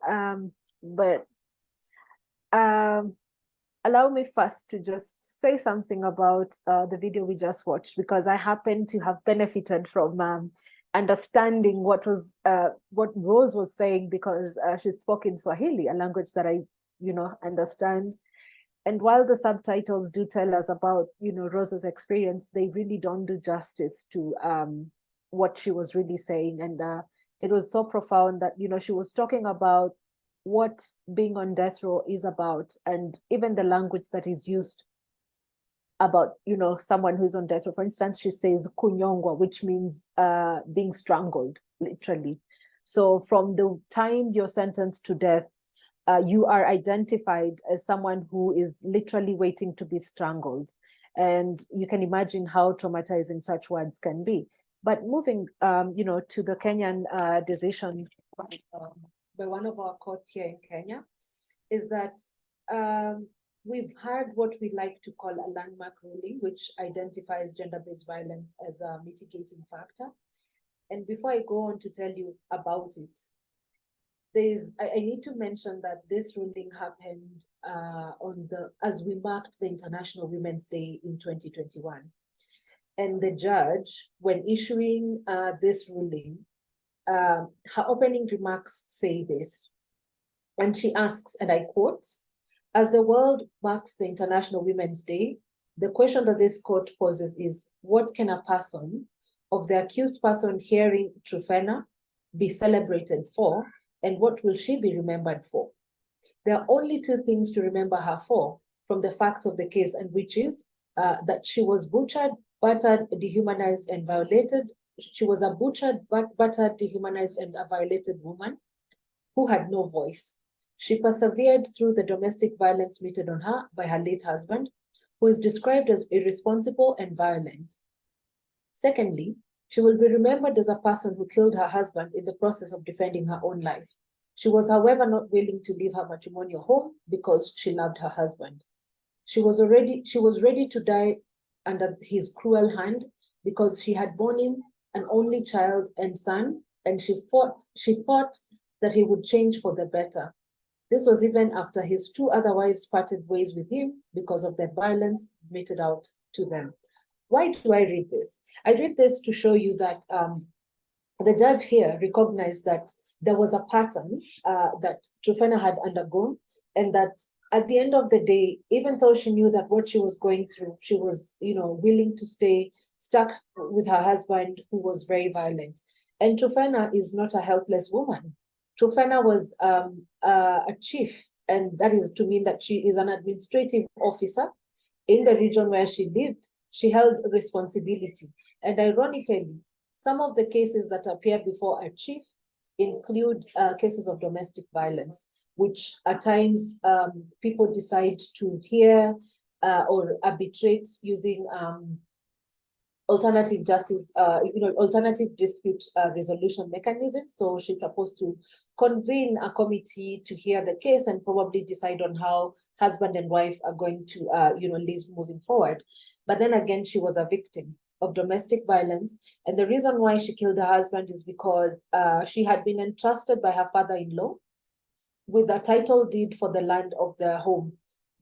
Speaker 8: Allow me first to just say something about the video we just watched, because I happen to have benefited from understanding what Rose was saying, because she spoke in Swahili, a language that I, understand. And while the subtitles do tell us about, Rose's experience, they really don't do justice to what she was really saying. And it was so profound that, she was talking about what being on death row is about, and even the language that is used about, someone who's on death row. For instance, she says kunyongwa, which means being strangled, literally. So from the time you're sentenced to death, you are identified as someone who is literally waiting to be strangled. And you can imagine how traumatizing such words can be. But moving, to the Kenyan decision by one of our courts here in Kenya, is that we've had what we like to call a landmark ruling, which identifies gender-based violence as a mitigating factor. And before I go on to tell you about it, I need to mention that this ruling happened as we marked the International Women's Day in 2021. And the judge, when issuing this ruling, her opening remarks say this, and she asks, and I quote, "As the world marks the International Women's Day, the question that this court poses is, what can a person of the accused person hearing Trufena be celebrated for, and what will she be remembered for? There are only two things to remember her for from the facts of the case, and which is that she was butchered, battered, dehumanized, and violated. She was a butchered, battered, dehumanized, and a violated woman who had no voice. She persevered through the domestic violence meted on her by her late husband, who is described as irresponsible and violent. Secondly, she will be remembered as a person who killed her husband in the process of defending her own life. She was, however, not willing to leave her matrimonial home because she loved her husband. She was ready to die under his cruel hand because she had borne him an only child and son, and she thought that he would change for the better. This was even after his two other wives parted ways with him because of the violence meted out to them." Why do I read this? I read this to show you that the judge here recognized that there was a pattern that Trufena had undergone, and that at the end of the day, even though she knew that what she was going through, she was, willing to stay stuck with her husband, who was very violent. And Trufena is not a helpless woman. Trufena was a chief, and that is to mean that she is an administrative officer in the region where she lived. She held responsibility. And ironically, some of the cases that appear before a chief include cases of domestic violence, which at times people decide to hear or arbitrate using alternative justice, alternative dispute resolution mechanisms. So she's supposed to convene a committee to hear the case and probably decide on how husband and wife are going to, live moving forward. But then again, she was a victim of domestic violence. And the reason why she killed her husband is because she had been entrusted by her father-in-law with a title deed for the land of the home.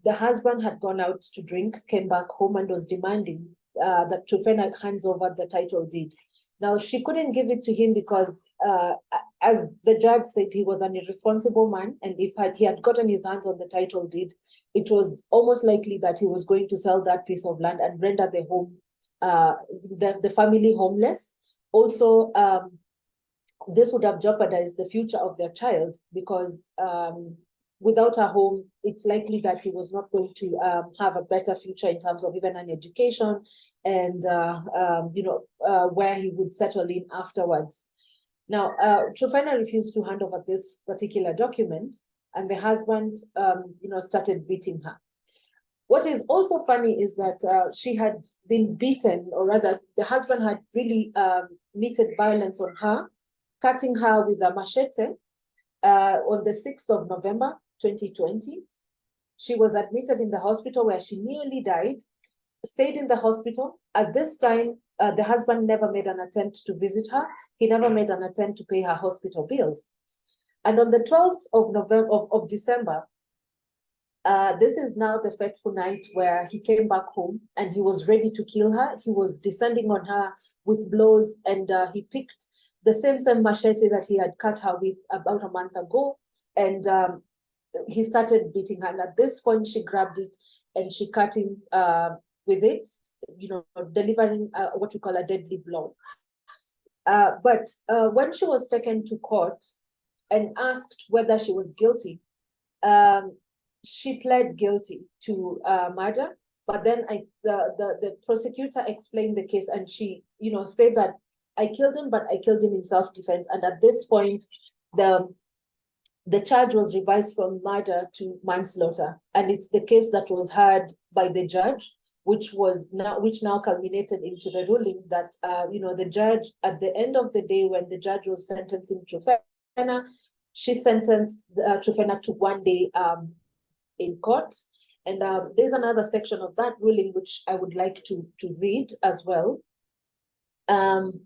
Speaker 8: The husband had gone out to drink, came back home, and was demanding that Trufena hands over the title deed. Now, she couldn't give it to him because, as the judge said, he was an irresponsible man, and if he had gotten his hands on the title deed, it was almost likely that he was going to sell that piece of land and render the home, the family homeless. Also, this would have jeopardized the future of their child, because without a home, it's likely that he was not going to have a better future in terms of even an education and, where he would settle in afterwards. Now, Trufena refused to hand over this particular document, and the husband, started beating her. What is also funny is that she had been beaten, or rather, the husband had really meted violence on her, cutting her with a machete on the 6th of November, 2020. She was admitted in the hospital where she nearly died, stayed in the hospital. At this time, the husband never made an attempt to visit her. He never made an attempt to pay her hospital bills. And on the 12th of December, this is now the fateful night where he came back home and he was ready to kill her. He was descending on her with blows, and he picked the same machete that he had cut her with about a month ago, and he started beating her. And at this point, she grabbed it and she cut him with it, delivering what we call a deadly blow. But when she was taken to court and asked whether she was guilty, she pled guilty to murder. But then the prosecutor explained the case, and she, said that I killed him, but I killed him in self-defense. And at this point, the the charge was revised from murder to manslaughter, and it's the case that was heard by the judge, which now culminated into the ruling that the judge, at the end of the day, when the judge was sentencing Trufena, she sentenced Trufena to 1 day in court. And there's another section of that ruling which I would like to read as well. And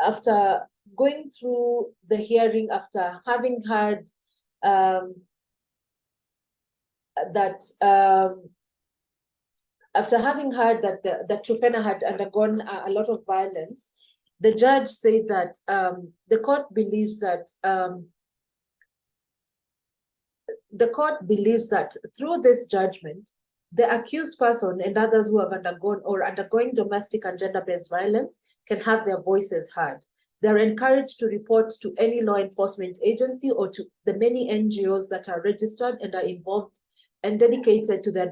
Speaker 8: after going through the hearing, after having heard that Trufena had undergone a lot of violence, the judge said that the court believes that through this judgment, the accused person and others who have undergone or undergoing domestic and gender-based violence can have their voices heard. They're encouraged to report to any law enforcement agency or to the many NGOs that are registered and are involved and dedicated to the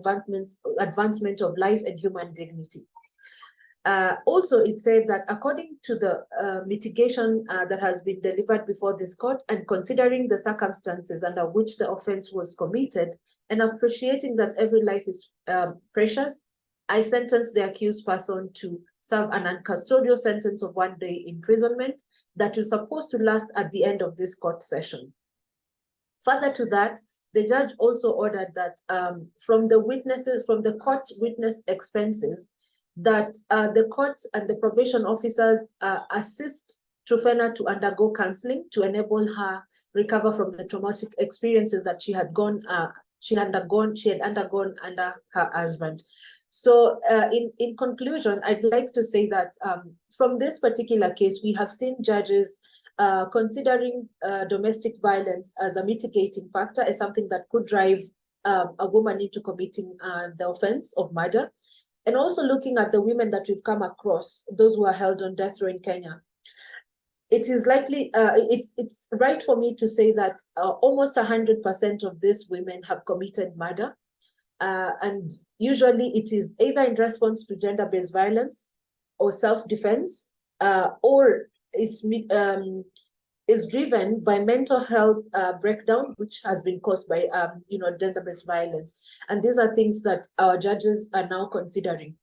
Speaker 8: advancement of life and human dignity. Also, it said that according to the mitigation that has been delivered before this court, and considering the circumstances under which the offense was committed, and appreciating that every life is precious, I sentence the accused person to serve an uncustodial sentence of 1 day imprisonment that is supposed to last at the end of this court session. Further to that, the judge also ordered that from the court's witness expenses, that the court and the probation officers assist Trufena to undergo counseling to enable her recover from the traumatic experiences that she had undergone under her husband. So in conclusion, I'd like to say that from this particular case, we have seen judges considering domestic violence as a mitigating factor, as something that could drive a woman into committing the offense of murder. And also looking at the women that we've come across, those who are held on death row in Kenya. It is likely, it's right for me to say that almost 100% of these women have committed murder. And usually it is either in response to gender-based violence or self-defense, or is driven by mental health breakdown, which has been caused by gender-based violence. And these are things that our judges are now considering.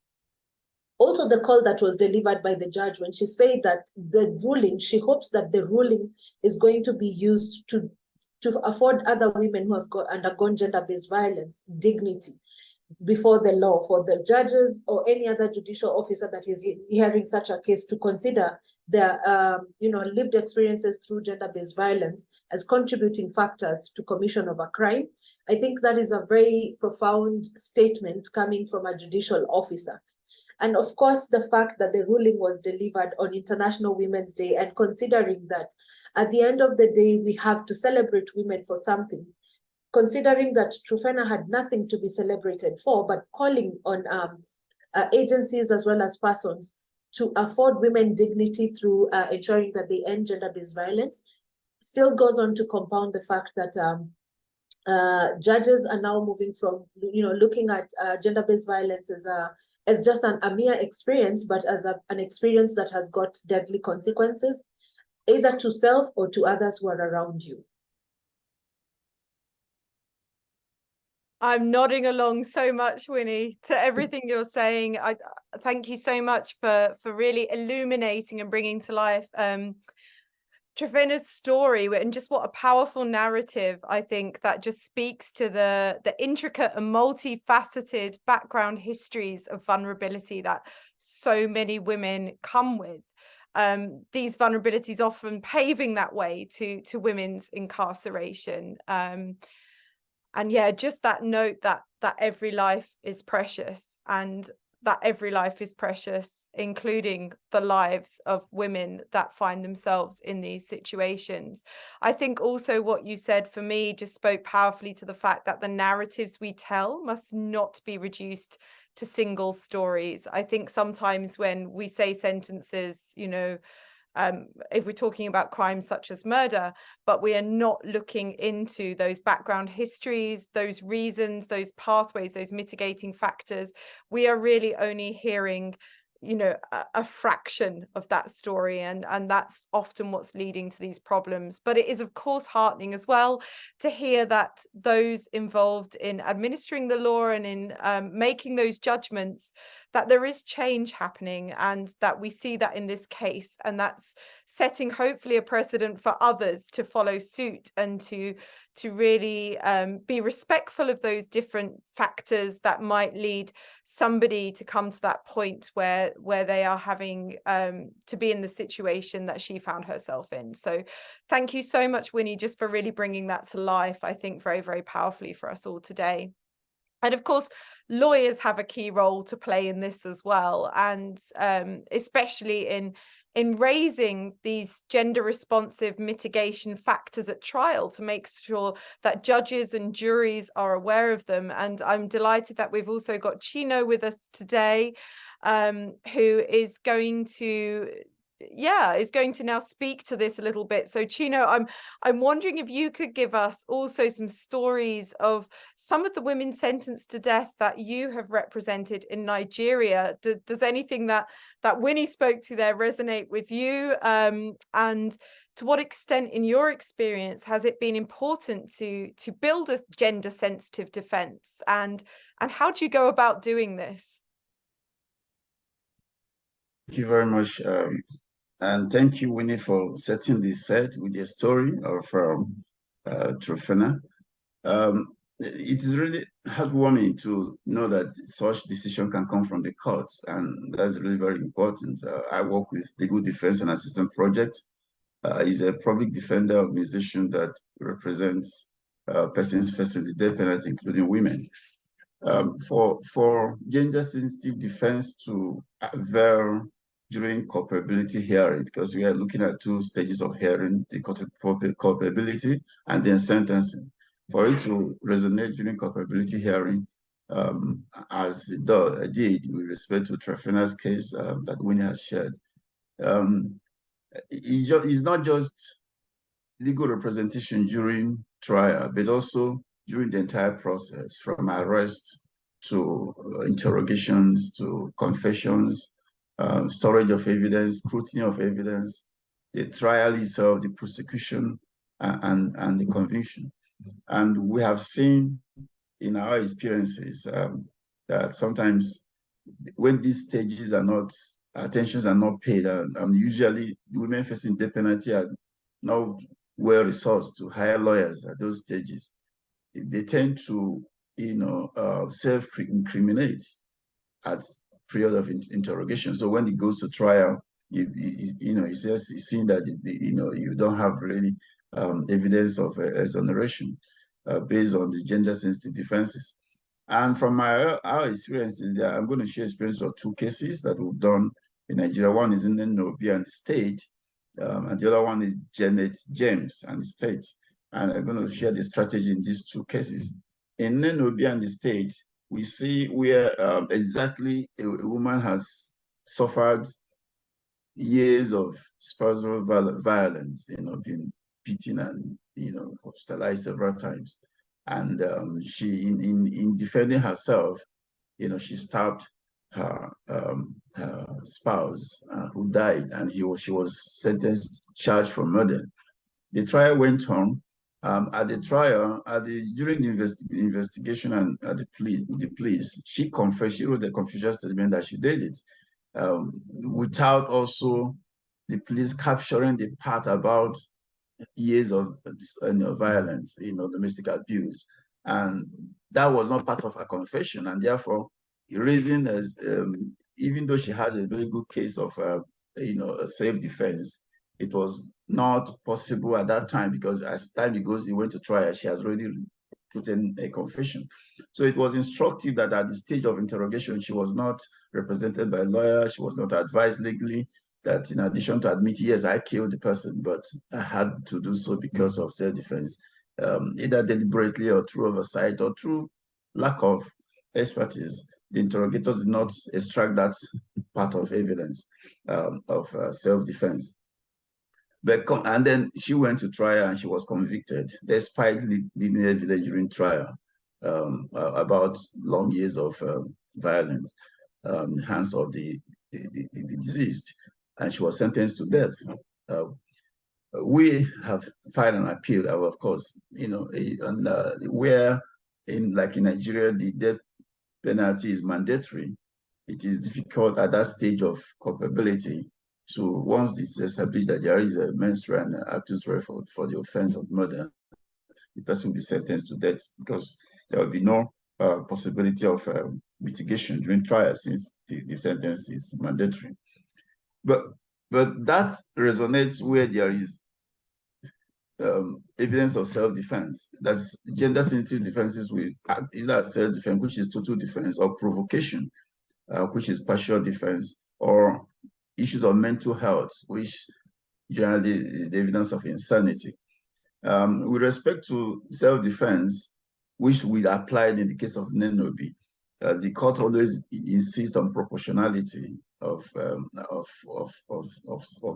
Speaker 8: Also, the call that was delivered by the judge when she said that the ruling, she hopes that the ruling is going to be used to afford other women who have undergone gender-based violence dignity before the law, for the judges or any other judicial officer that is hearing such a case to consider their lived experiences through gender-based violence as contributing factors to commission of a crime. I think that is a very profound statement coming from a judicial officer. And of course, the fact that the ruling was delivered on International Women's Day, and considering that at the end of the day, we have to celebrate women for something, considering that Trufena had nothing to be celebrated for, but calling on agencies as well as persons to afford women dignity through ensuring that they end gender-based violence, still goes on to compound the fact that judges are now moving from looking at gender-based violence as just a mere experience, but as an experience that has got deadly consequences, either to self or to others who are around you.
Speaker 1: I'm nodding along so much, Winnie, to everything you're saying. I thank you so much for really illuminating and bringing to life Trufena's story, and just what a powerful narrative, I think, that just speaks to the intricate and multifaceted background histories of vulnerability that so many women come with. These vulnerabilities often paving that way to women's incarceration. And yeah, just that note that every life is precious, and that every life is precious, including the lives of women that find themselves in these situations. I think also what you said for me just spoke powerfully to the fact that the narratives we tell must not be reduced to single stories. I think sometimes when we say sentences, if we're talking about crimes such as murder, but we are not looking into those background histories, those reasons, those pathways, those mitigating factors, we are really only hearing you know, a fraction of that story, and that's often what's leading to these problems. But it is of course heartening as well to hear that those involved in administering the law and in making those judgments, that there is change happening, and that we see that in this case, and that's setting hopefully a precedent for others to follow suit, and to really be respectful of those different factors that might lead somebody to come to that point where they are having to be in the situation that she found herself in. So thank you so much, Winnie, just for really bringing that to life, I think very, very powerfully for us all today. And of course, lawyers have a key role to play in this as well, and especially in raising these gender responsive mitigation factors at trial to make sure that judges and juries are aware of them. And I'm delighted that we've also got Chino with us today, who is going to now speak to this a little bit. So Chino, I'm wondering if you could give us also some stories of some of the women sentenced to death that you have represented in Nigeria. Does anything that Winnie spoke to there resonate with you? And to what extent, in your experience, has it been important to build a gender sensitive defense? And how do you go about doing this?
Speaker 9: Thank you very much. And thank you, Winnie, for setting this set with your story of Trofena. It is really heartwarming to know that such decision can come from the courts, and that's really very important. I work with Legal Defense and Assistance Project. Is a public defender organization that represents persons facing the death penalty, including women. For gender-sensitive defense to avail during culpability hearing, because we are looking at two stages of hearing, the culpability and then sentencing. For it to resonate during culpability hearing, as it did with respect to Trofena's case that Winnie has shared, it's not just legal representation during trial, but also during the entire process, from arrest to interrogations to confessions, storage of evidence, scrutiny of evidence, the trial itself, the prosecution, and the conviction. And we have seen in our experiences that sometimes when these stages are not, attentions are not paid, and usually women facing death penalty are not well resourced to hire lawyers at those stages. They tend to, self-incriminate at period of interrogation. So when it goes to trial, it's just seen that you don't have really evidence of exoneration based on the gender-sensitive defenses. And from our experiences there, I'm going to share experience of two cases that we've done in Nigeria. One is in Obiagwu and the state, and the other one is Janet James and the state. And I'm going to share the strategy in these two cases. In Obiagwu and the state, we see where exactly a woman has suffered years of spousal violence, being beaten and hospitalized several times. And she, in defending herself, she stabbed her spouse who died, and she was sentenced, charged for murder. The trial went on. At the trial, during the investigation and at the police, she confessed. She wrote a confession statement that she did it, without also the police capturing the part about years of violence, domestic abuse, and that was not part of her confession, and therefore, the reason is even though she had a very good case of a self-defense, it was not possible at that time, because as time goes, it went to trial, she has already put in a confession. So it was instructive that at the stage of interrogation, she was not represented by a lawyer, she was not advised legally, that in addition to admit, yes, I killed the person, but I had to do so because of self-defense, either deliberately or through oversight or through lack of expertise. The interrogators did not extract that part of evidence of self-defense. And then she went to trial and she was convicted, despite leading evidence during trial about long years of violence, hands of the the deceased, and she was sentenced to death. We have filed an appeal, of course, where like in Nigeria, the death penalty is mandatory. It is difficult at that stage of culpability. So once it's established that there is a menstrual and accusatory for the offense of murder, the person will be sentenced to death because there will be no possibility of mitigation during trial since the sentence is mandatory. But that resonates where there is evidence of self-defense. That's gender-sensitive defenses with either self-defense, which is total defense, or provocation, which is partial defense, or issues of mental health, which generally is the evidence of insanity. With respect to self-defense, which we applied in the case of Nenobi, the court always insists on proportionality of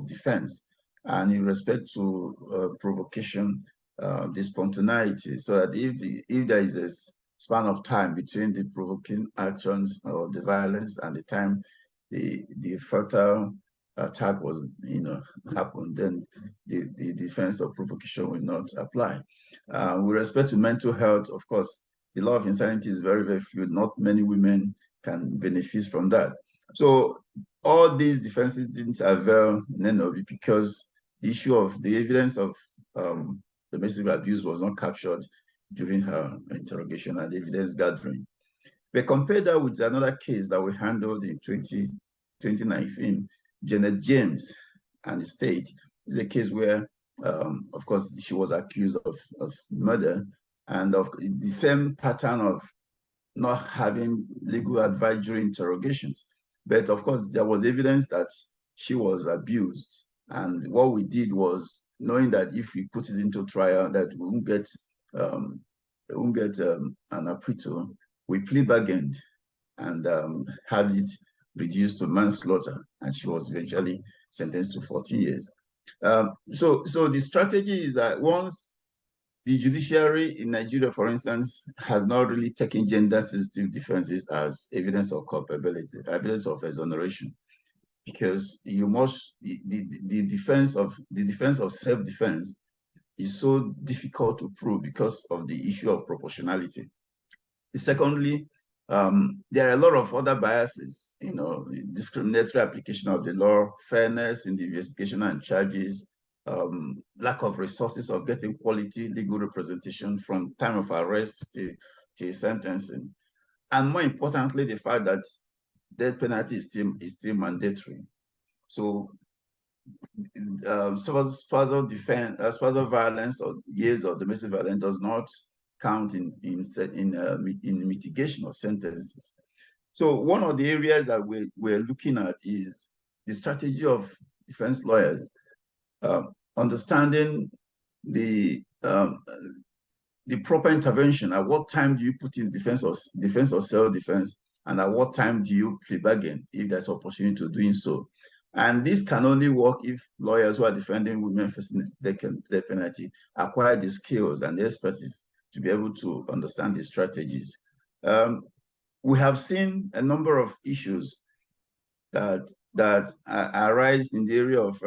Speaker 9: defense, and in respect to provocation, the spontaneity, so that if there is a span of time between the provoking actions or the violence and the time the fatal attack was happened, then the defense of provocation will not apply. With respect to mental health, of course, the law of insanity is very, very fluid. Not many women can benefit from that. So all these defenses didn't avail Nenobi because the issue of the evidence of domestic abuse was not captured during her interrogation and evidence gathering. We compared that with another case that we handled in 2019, Janet James and the state. Is a case where, of course, she was accused of murder and of the same pattern of not having legal advice during interrogations. But of course, there was evidence that she was abused. And what we did was, knowing that if we put it into trial, that we won't get an acquittal, we plea bargained and had it reduced to manslaughter, and she was eventually sentenced to 14 years. So the strategy is that once the judiciary in Nigeria, for instance, has not really taken gender-sensitive defenses as evidence of culpability, evidence of exoneration, because you must the defense of self-defense is so difficult to prove because of the issue of proportionality. Secondly, there are a lot of other biases, discriminatory application of the law, fairness in the investigation and charges, lack of resources of getting quality legal representation from time of arrest to sentencing, and more importantly, the fact that death penalty is still mandatory. So, spousal defense, spousal violence or years of domestic violence does not count in mitigation of sentences. So one of the areas that we're looking at is the strategy of defense lawyers, understanding the proper intervention. At what time do you put in defense or self-defense, and at what time do you plea bargain if there's opportunity to doing so? And this can only work if lawyers who are defending women facing death penalty acquire the skills and the expertise to be able to understand the strategies. We have seen a number of issues that arise in the area of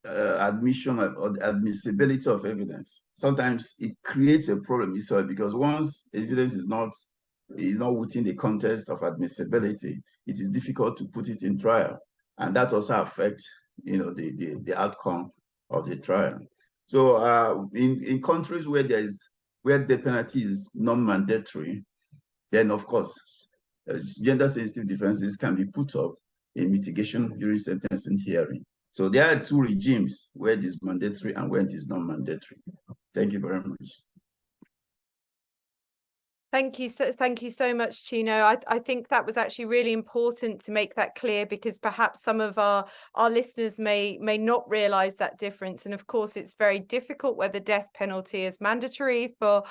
Speaker 9: admission or admissibility of evidence. Sometimes it creates a problem because once evidence is not within the context of admissibility, it is difficult to put it in trial, and that also affects the outcome of the trial. So in countries where the penalty is non-mandatory, then of course gender-sensitive defenses can be put up in mitigation during sentencing hearing. So there are two regimes where it is mandatory and where it is non-mandatory. Thank you very much.
Speaker 1: Thank you so much, Chino. I think that was actually really important to make that clear, because perhaps some of our listeners may not realize that difference. And of course, it's very difficult where the death penalty is mandatory for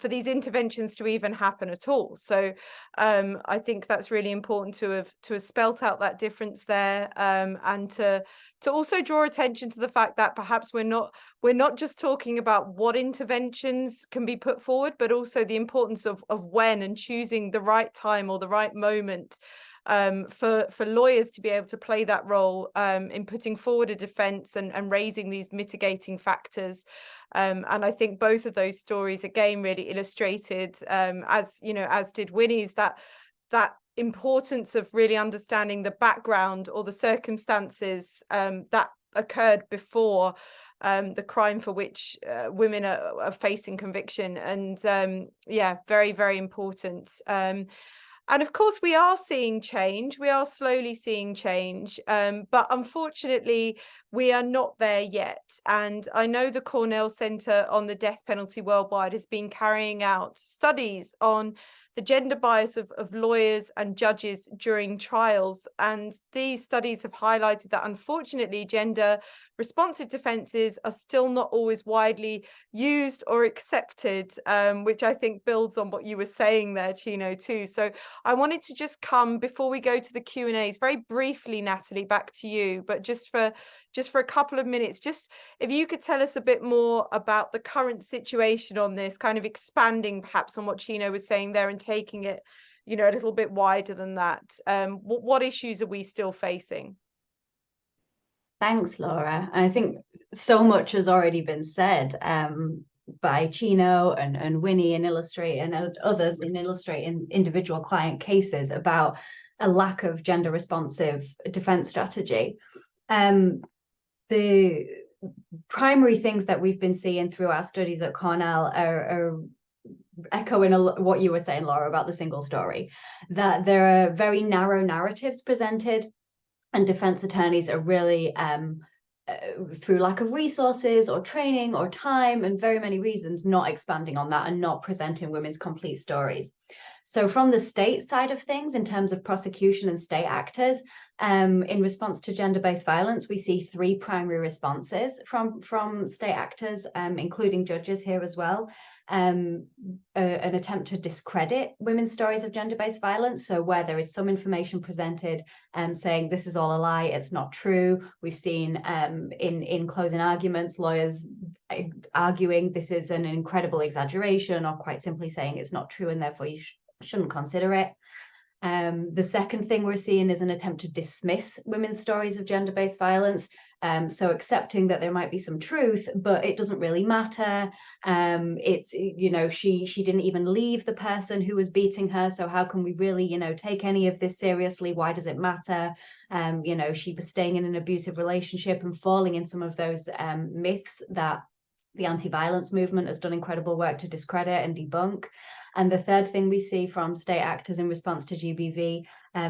Speaker 1: these interventions to even happen at all. So I think that's really important to have spelt out that difference there, and to also draw attention to the fact that perhaps we're not just talking about what interventions can be put forward, but also the importance of when and choosing the right time or the right moment for lawyers to be able to play that role in putting forward a defence and raising these mitigating factors. And I think both of those stories again really illustrated, as you know, as did Winnie's, that importance of really understanding the background or the circumstances that occurred before the crime for which women are facing conviction. And yeah, very, very important. And of course, we are seeing change. We are slowly seeing change. But unfortunately, we are not there yet. And I know the Cornell Centre on the Death Penalty Worldwide has been carrying out studies on the gender bias of lawyers and judges during trials. And these studies have highlighted that, unfortunately, gender responsive defences are still not always widely used or accepted, which I think builds on what you were saying there, Chino, too. So I wanted to just come, before we go to the Q&As, very briefly, Nathalie, back to you, but just for a couple of minutes, just if you could tell us a bit more about the current situation on this, kind of expanding perhaps on what Chino was saying there and taking it, you know, a little bit wider than that. What issues are we still facing?
Speaker 5: Thanks, Laura. I think so much has already been said by Chino and Winnie and others in illustrating individual client cases about a lack of gender responsive defense strategy. The primary things that we've been seeing through our studies at Cornell are echoing what you were saying, Laura, about the single story, that there are very narrow narratives presented, and defense attorneys are really, through lack of resources or training or time and very many reasons, not expanding on that and not presenting women's complete stories. So from the state side of things, in terms of prosecution and state actors, in response to gender-based violence, we see three primary responses from state actors, including judges here as well. An attempt to discredit women's stories of gender-based violence. So where there is some information presented saying this is all a lie, it's not true. We've seen in closing arguments, lawyers arguing this is an incredible exaggeration, or quite simply saying it's not true and therefore you shouldn't consider it. The second thing we're seeing is an attempt to dismiss women's stories of gender-based violence. So accepting that there might be some truth, but it doesn't really matter. It's, you know, she didn't even leave the person who was beating her. So how can we really, you know, take any of this seriously? Why does it matter? You know, she was staying in an abusive relationship and falling in some of those myths that the anti-violence movement has done incredible work to discredit and debunk. And the third thing we see from state actors in response to GBV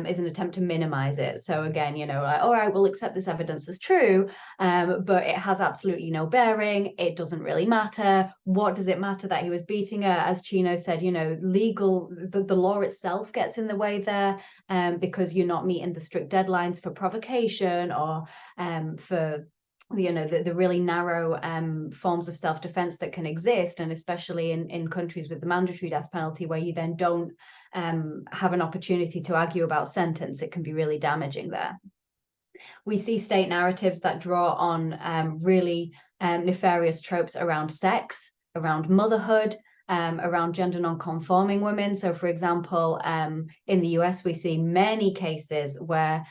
Speaker 5: is an attempt to minimize it. So again, you know, like, all right, we'll accept this evidence as true, but it has absolutely no bearing. It doesn't really matter. What does it matter that he was beating her? As Chino said, you know, the law itself gets in the way there because you're not meeting the strict deadlines for provocation or for, you know, the really narrow forms of self-defense that can exist, and especially in countries with the mandatory death penalty, where you then don't have an opportunity to argue about sentence, it can be really damaging there. We see state narratives that draw on really nefarious tropes around sex, around motherhood, around gender non-conforming women. So for example, in the US, we see many cases where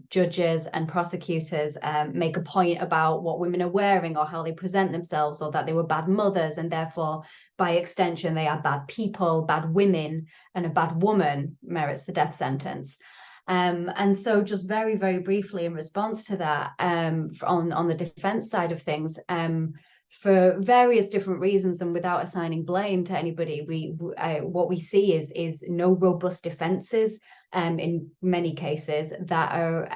Speaker 5: judges and prosecutors make a point about what women are wearing or how they present themselves, or that they were bad mothers, and therefore by extension they are bad people, bad women, and a bad woman merits the death sentence. And so just very, very briefly in response to that, on the defense side of things, for various different reasons and without assigning blame to anybody, what we see is no robust defenses in many cases that are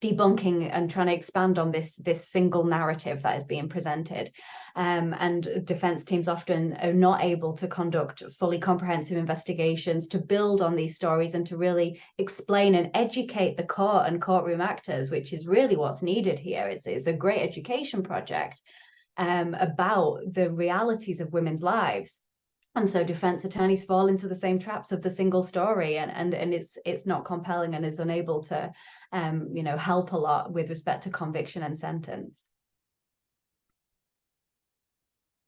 Speaker 5: debunking and trying to expand on this single narrative that is being presented. And defense teams often are not able to conduct fully comprehensive investigations to build on these stories and to really explain and educate the court and courtroom actors, which is really what's needed here. It's a great education project about the realities of women's lives. And so defense attorneys fall into the same traps of the single story, and it's not compelling and is unable to you know, help a lot with respect to conviction and sentence.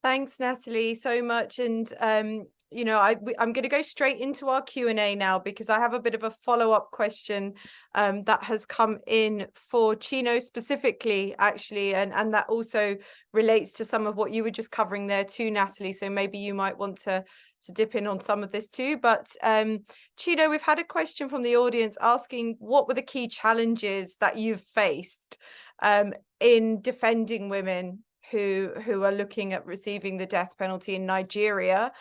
Speaker 1: Thanks, Nathalie, so much. And you know, I'm going to go straight into our Q&A now, because I have a bit of a follow-up question that has come in for Chino specifically, actually, and that also relates to some of what you were just covering there too, Nathalie. So maybe you might want to dip in on some of this too. But Chino, we've had a question from the audience asking, what were the key challenges that you've faced in defending women who are looking at receiving the death penalty in Nigeria?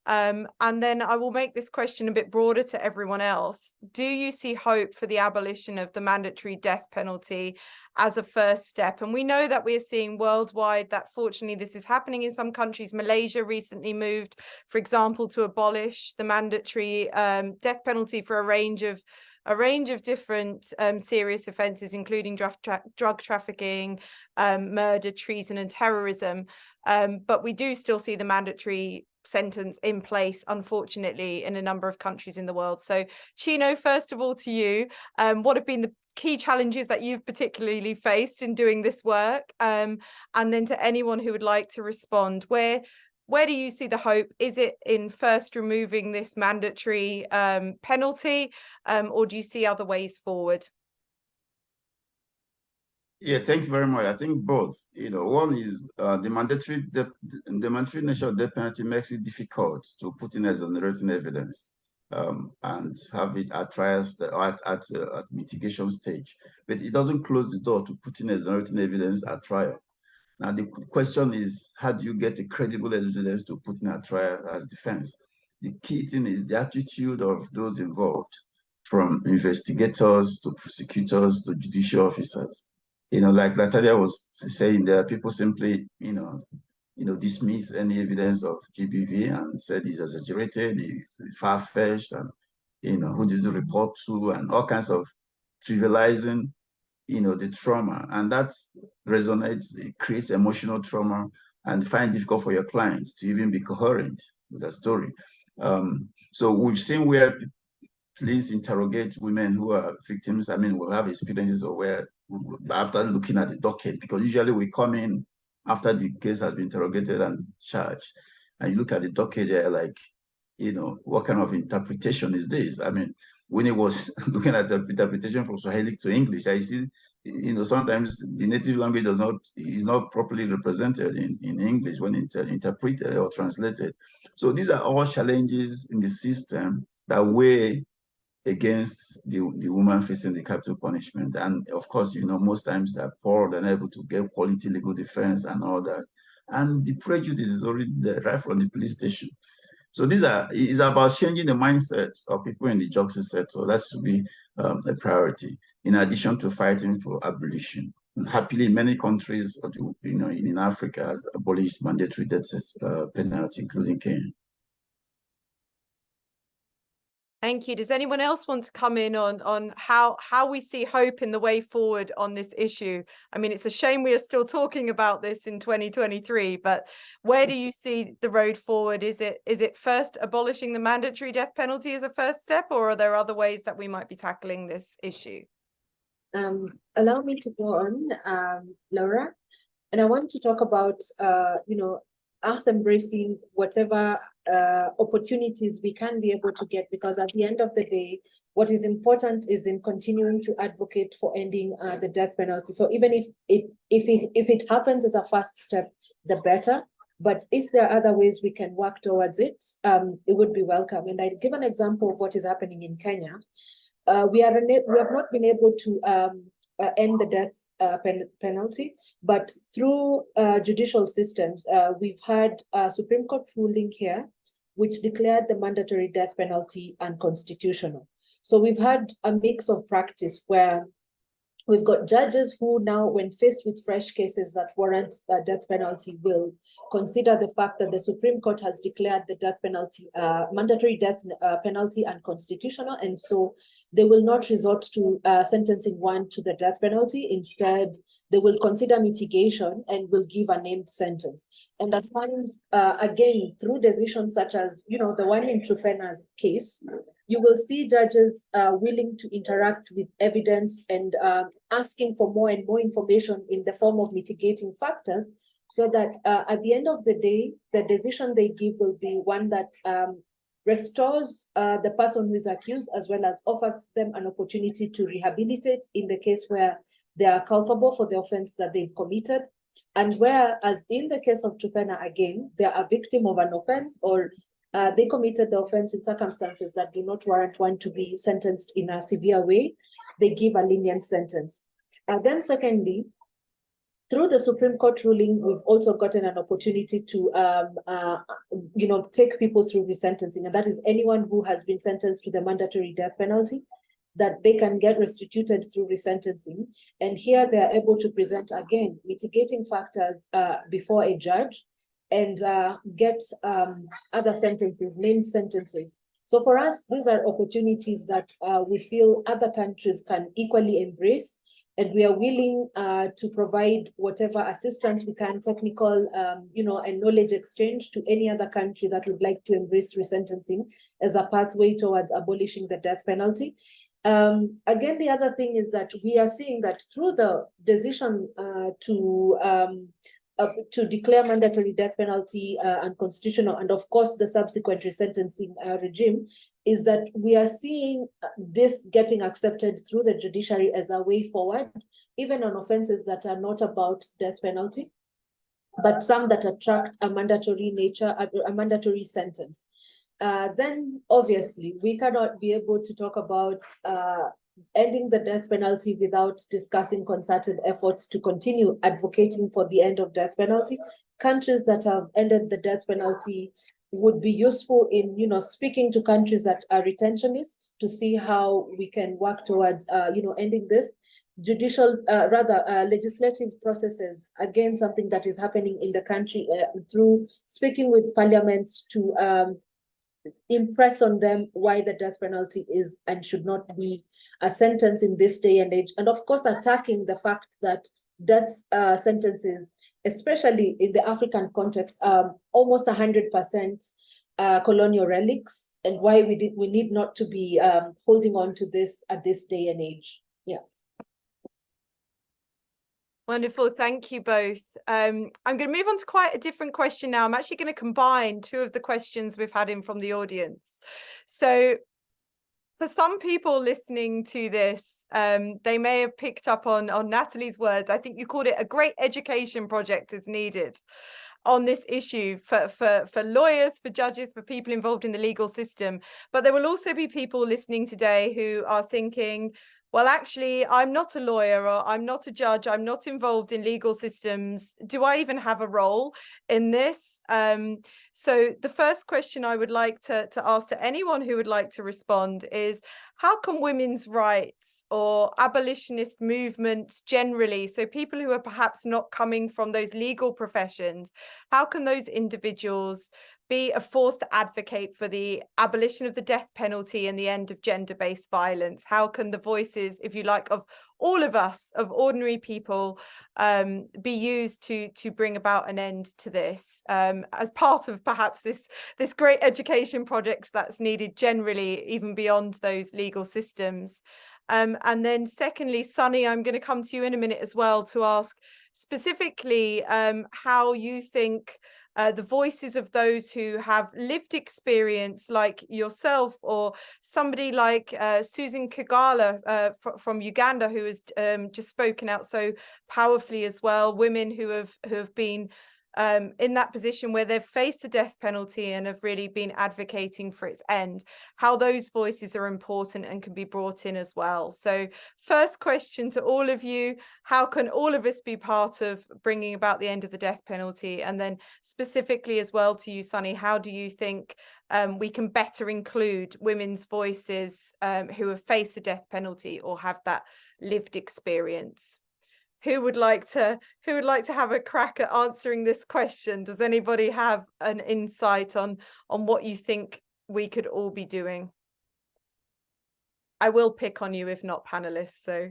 Speaker 1: And then I will make this question a bit broader to everyone else. Do you see hope for the abolition of the mandatory death penalty as a first step? And we know that we're seeing worldwide that fortunately this is happening in some countries. Malaysia recently moved, for example, to abolish the mandatory death penalty for a range of different serious offences, including drug trafficking, murder, treason and terrorism. But we do still see the mandatory sentence in place, unfortunately, in a number of countries in the world. So Chino, first of all to you, what have been the key challenges that you've particularly faced in doing this work? And then to anyone who would like to respond, where do you see the hope? Is it in first removing this mandatory penalty, or do you see other ways forward?
Speaker 9: Yeah, thank you very much. I think both. You know, one is the mandatory nature of death penalty makes it difficult to put in exonerating evidence and have it at trials at mitigation stage. But it doesn't close the door to putting exonerating evidence at trial. Now the question is, how do you get a credible evidence to put in a trial as defense? The key thing is the attitude of those involved, from investigators to prosecutors to judicial officers. You know, like Nathalie was saying, there are people simply, dismiss any evidence of GBV and said it's exaggerated, it's far-fetched, and, who did you report to, and all kinds of trivializing, the trauma. And that resonates, it creates emotional trauma, and find it difficult for your clients to even be coherent with the story. So we've seen where police interrogate women who are victims. I mean, we'll have experiences of where, after looking at the docket, because usually we come in after the case has been interrogated and charged, and you look at the docket, you're like, what kind of interpretation is this? I mean, Winnie was looking at the interpretation from Swahili to English. I see, sometimes the native language is not properly represented in English when interpreted or translated. So these are all challenges in the system that weigh against the woman facing the capital punishment. And of course, most times they're poor, they're unable to get quality legal defense and all that. And the prejudice is already there, right from the police station. So is about changing the mindset of people in the justice sector. That should be a priority, in addition to fighting for abolition. And happily, many countries, in Africa, has abolished mandatory death penalty, including Kenya.
Speaker 1: Thank you. Does anyone else want to come in on how we see hope in the way forward on this issue? I mean, it's a shame we are still talking about this in 2023, but where do you see the road forward? Is it first abolishing the mandatory death penalty as a first step, or are there other ways that we might be tackling this issue?
Speaker 8: Allow me to go on, Laura, and I want to talk about us embracing whatever opportunities we can be able to get, because at the end of the day, what is important is in continuing to advocate for ending the death penalty. So even if it happens as a first step, the better. But if there are other ways we can work towards it, it would be welcome. And I give an example of what is happening in Kenya. We have not been able to end the death penalty, but through judicial systems, we've had a Supreme Court ruling here, which declared the mandatory death penalty unconstitutional. So we've had a mix of practice where we've got judges who now, when faced with fresh cases that warrant a death penalty, will consider the fact that the Supreme Court has declared the death penalty, mandatory death penalty unconstitutional, and so they will not resort to sentencing one to the death penalty. Instead, they will consider mitigation and will give a named sentence. And at times, again, through decisions such as, the one in Trufena's case, you will see judges willing to interact with evidence and asking for more and more information in the form of mitigating factors, so that at the end of the day, the decision they give will be one that restores the person who is accused, as well as offers them an opportunity to rehabilitate in the case where they are culpable for the offense that they've committed. And whereas in the case of Tufena, again, they are a victim of an offense, or they committed the offense in circumstances that do not warrant one to be sentenced in a severe way, they give a lenient sentence. Then secondly, through the Supreme Court ruling, we've also gotten an opportunity to, take people through resentencing, and that is anyone who has been sentenced to the mandatory death penalty, that they can get restituted through resentencing. And here they are able to present, again, mitigating factors before a judge and get other sentences, named sentences. So for us, these are opportunities that we feel other countries can equally embrace. And we are willing to provide whatever assistance we can, technical, and knowledge exchange to any other country that would like to embrace resentencing as a pathway towards abolishing the death penalty. Again, the other thing is that we are seeing that through the decision to declare mandatory death penalty unconstitutional, and of course the subsequent resentencing regime, is that we are seeing this getting accepted through the judiciary as a way forward, even on offenses that are not about death penalty, but some that attract a mandatory nature, a mandatory sentence. Then obviously we cannot be able to talk about ending the death penalty without discussing concerted efforts to continue advocating for the end of death penalty. Countries that have ended the death penalty would be useful in, speaking to countries that are retentionists to see how we can work towards, ending this. Legislative processes, again, something that is happening in the country through speaking with parliaments to impress on them why the death penalty is and should not be a sentence in this day and age. And of course, attacking the fact that death sentences, especially in the African context, almost 100% colonial relics, and why we need not to be holding on to this at this day and age. Yeah.
Speaker 1: Wonderful, thank you both. I'm going to move on to quite a different question now. I'm actually going to combine two of the questions we've had in from the audience. So for some people listening to this, they may have picked up on Nathalie's words. I think you called it a great education project is needed on this issue for lawyers, for judges, for people involved in the legal system. But there will also be people listening today who are thinking, well, actually, I'm not a lawyer, or I'm not a judge, I'm not involved in legal systems. Do I even have a role in this? So the first question I would like to ask to anyone who would like to respond is, how can women's rights or abolitionist movements generally, so people who are perhaps not coming from those legal professions, how can those individuals be a force to advocate for the abolition of the death penalty and the end of gender-based violence? How can the voices, if you like, of all of us, of ordinary people, be used to bring about an end to this, as part of perhaps this great education project that's needed generally, even beyond those legal systems? And then secondly, Sunny, I'm going to come to you in a minute as well to ask specifically how you think the voices of those who have lived experience like yourself, or somebody like Susan Kagala from Uganda, who has just spoken out so powerfully as well, women who have been in that position where they've faced the death penalty and have really been advocating for its end, how those voices are important and can be brought in as well. So first question to all of you, how can all of us be part of bringing about the end of the death penalty? And then specifically as well to you, Sunny, how do you think we can better include women's voices who have faced the death penalty or have that lived experience? Who would like to have a crack at answering this question? Does anybody have an insight on what you think we could all be doing? I will pick on you if not panelists, so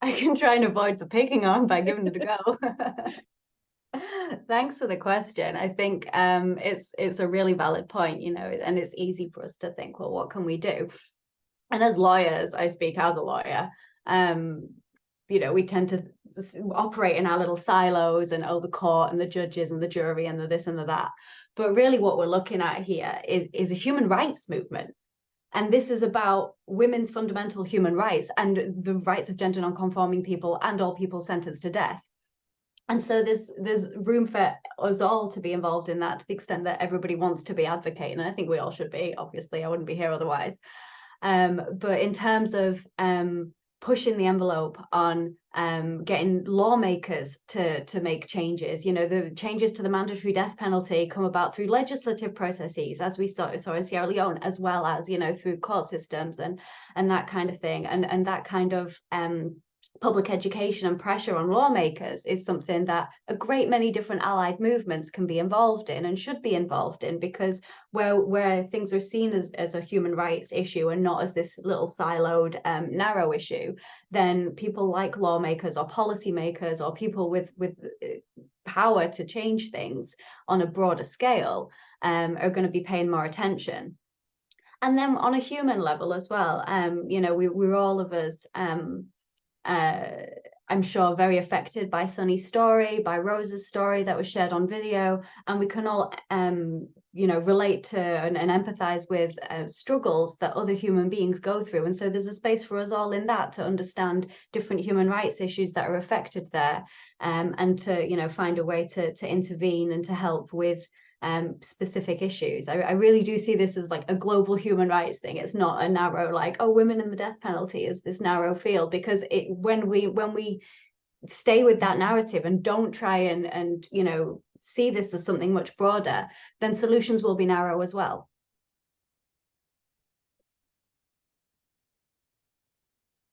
Speaker 5: I can try and avoid the picking on by giving it a go. Thanks for the question. I think it's a really valid point, and it's easy for us to think, well, what can we do? And as lawyers, I speak as a lawyer, we tend to operate in our little silos and, oh, the court and the judges and the jury and the this and the that. But really what we're looking at here is a human rights movement. And this is about women's fundamental human rights and the rights of gender non-conforming people and all people sentenced to death. And so there's room for us all to be involved in that, to the extent that everybody wants to be advocating. And I think we all should be, obviously, I wouldn't be here otherwise. But in terms of pushing the envelope on getting lawmakers to make changes, you know, the changes to the mandatory death penalty come about through legislative processes, as we saw in Sierra Leone, as well as, you know, through court systems and that kind of thing. And that kind of public education and pressure on lawmakers is something that a great many different allied movements can be involved in and should be involved in, because where things are seen as a human rights issue and not as this little siloed narrow issue, then people like lawmakers or policymakers or people with power to change things on a broader scale are going to be paying more attention. And then on a human level as well, you know, we're all of us I'm sure very affected by Sunny's story, by Rose's story that was shared on video, and we can all you know, relate to and empathize with struggles that other human beings go through. And so there's a space for us all in that to understand different human rights issues that are affected there, and to, you know, find a way to intervene and to help with specific issues. I really do see this as like a global human rights thing. It's not a narrow, like, oh, women and the death penalty is this narrow field, because when we stay with that narrative and don't try and you know, see this as something much broader, then solutions will be narrow as well.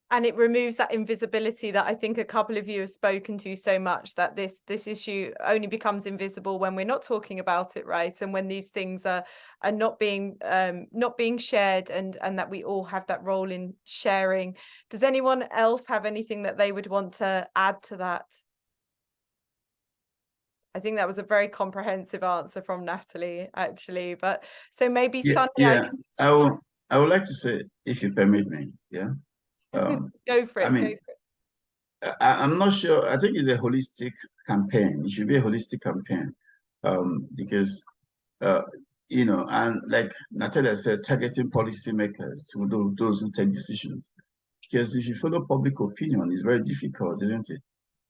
Speaker 1: And it removes that invisibility that I think a couple of you have spoken to so much, that this issue only becomes invisible when we're not talking about it, right? And when these things are not being shared, and that we all have that role in sharing. Does anyone else have anything that they would want to add to that? I think that was a very comprehensive answer from Nathalie, actually. But so maybe Sunny,
Speaker 9: I would like to say, if you permit me,
Speaker 1: go for it.
Speaker 9: I mean, I'm not sure. I think it's a holistic campaign. It should be a holistic campaign, because you know, and like Nathalie said, targeting policymakers, those who take decisions. Because if you follow public opinion, it's very difficult, isn't it?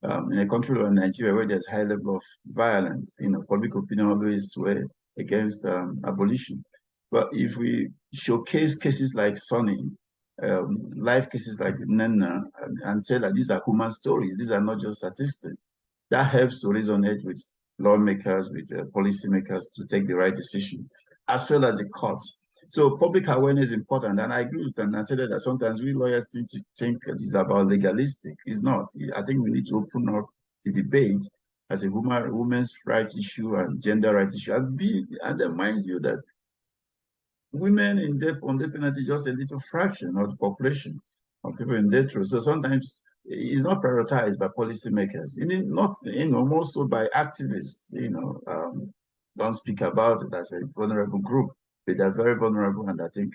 Speaker 9: In a country like Nigeria, where there's high level of violence, you know, public opinion always way against abolition. But if we showcase cases like Sunny, life cases like Nena, and say that these are human stories, these are not just statistics, that helps to resonate with lawmakers, with policymakers to take the right decision, as well as the courts. So public awareness is important, and I agree with Nathalie that sometimes we lawyers seem to think it's about legalistic. It's not. I think we need to open up the debate as a women's rights issue and gender rights issue, and then mind you that women in death on death penalty just a little fraction of the population of people in death row. So sometimes it's not prioritized by policymakers, not, you know, more so by activists, you know, don't speak about it as a vulnerable group. But they're very vulnerable, and I think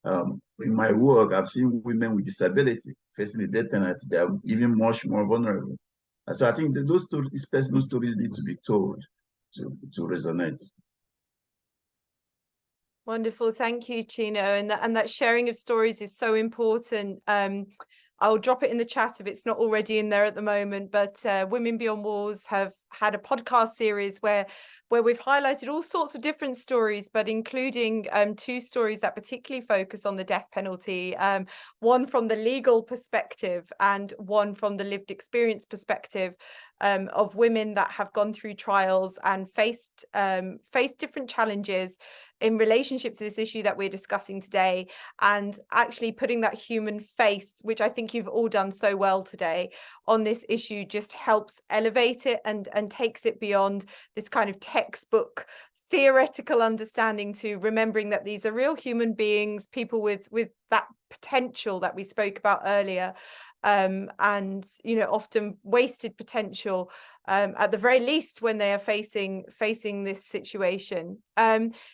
Speaker 9: in my work, I've seen women with disability facing the death penalty. They are even much more vulnerable. And so I think that those stories, personal stories, need to be told to resonate.
Speaker 1: Wonderful, thank you, Chino. And that sharing of stories is so important. I'll drop it in the chat if it's not already in there at the moment, but Women Beyond Walls have had a podcast series where we've highlighted all sorts of different stories, but including 2 stories that particularly focus on the death penalty, one from the legal perspective and one from the lived experience perspective, of women that have gone through trials and faced different challenges in relationship to this issue that we're discussing today, and actually putting that human face, which I think you've all done so well today on this issue, just helps elevate it and takes it beyond this kind of textbook theoretical understanding to remembering that these are real human beings, people with that potential that we spoke about earlier. and often wasted potential, at the very least when they are facing this situation.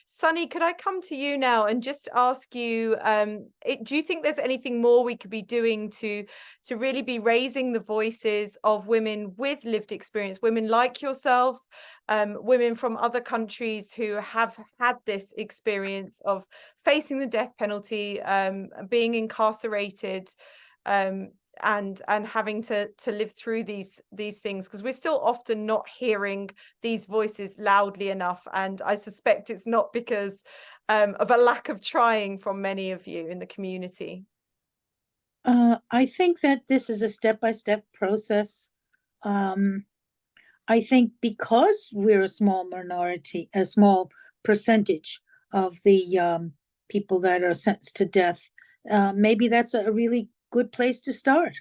Speaker 1: Sunny, could I come to you now and just ask you, do you think there's anything more we could be doing to really be raising the voices of women with lived experience, women like yourself, women from other countries who have had this experience of facing the death penalty, being incarcerated, and having to live through these things, because we're still often not hearing these voices loudly enough, and I suspect it's not because of a lack of trying from many of you in the community.
Speaker 4: I think that this is a step-by-step process. I think because we're a small minority, a small percentage of the people that are sentenced to death, maybe that's a really good place to start,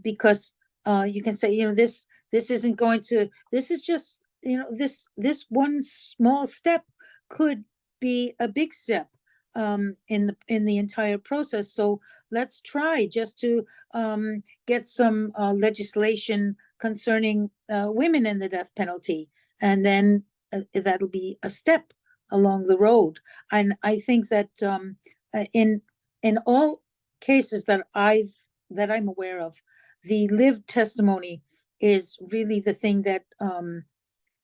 Speaker 4: because you can say, this isn't going to, this is just, this one small step could be a big step in the entire process. So let's try just to get some legislation concerning women in the death penalty, and then that'll be a step along the road. And I think that in all cases that I'm aware of, the lived testimony is really the thing that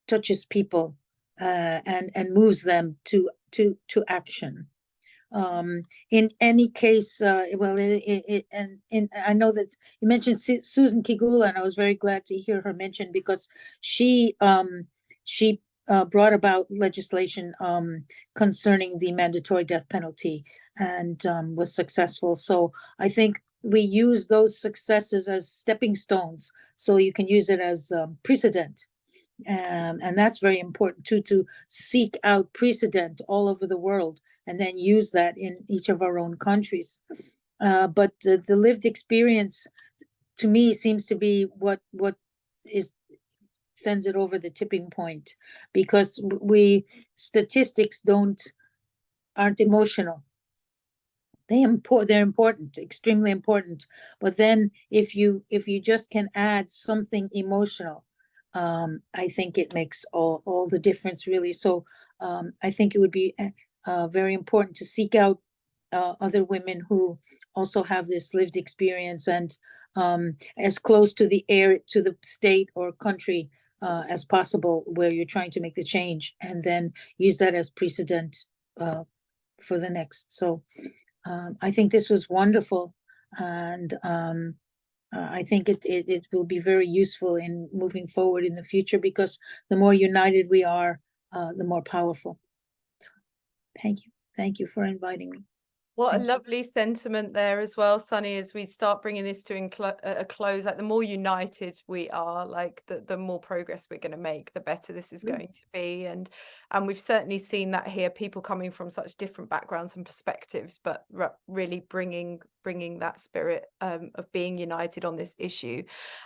Speaker 4: touches people and moves them to action. In any case, and I know that you mentioned Susan Kigula, and I was very glad to hear her mention, because she brought about legislation concerning the mandatory death penalty, and was successful. So I think we use those successes as stepping stones, so you can use it as precedent. And that's very important too, to seek out precedent all over the world and then use that in each of our own countries. But the lived experience, to me, seems to be what sends it over the tipping point, because statistics aren't emotional. They're important, extremely important. But then if you just can add something emotional, I think it makes all the difference, really. So I think it would be very important to seek out other women who also have this lived experience, and as close to the state or country as possible where you're trying to make the change, and then use that as precedent for the next. So I think this was wonderful, and I think it will be very useful in moving forward in the future, because the more united we are, the more powerful. So, thank you for inviting me.
Speaker 1: What a lovely sentiment there as well, Sunny, as we start bringing this to a close. Like, the more united we are, like the more progress we're going to make, the better this is going to be. And we've certainly seen that here, people coming from such different backgrounds and perspectives, but really bringing that spirit of being united on this issue.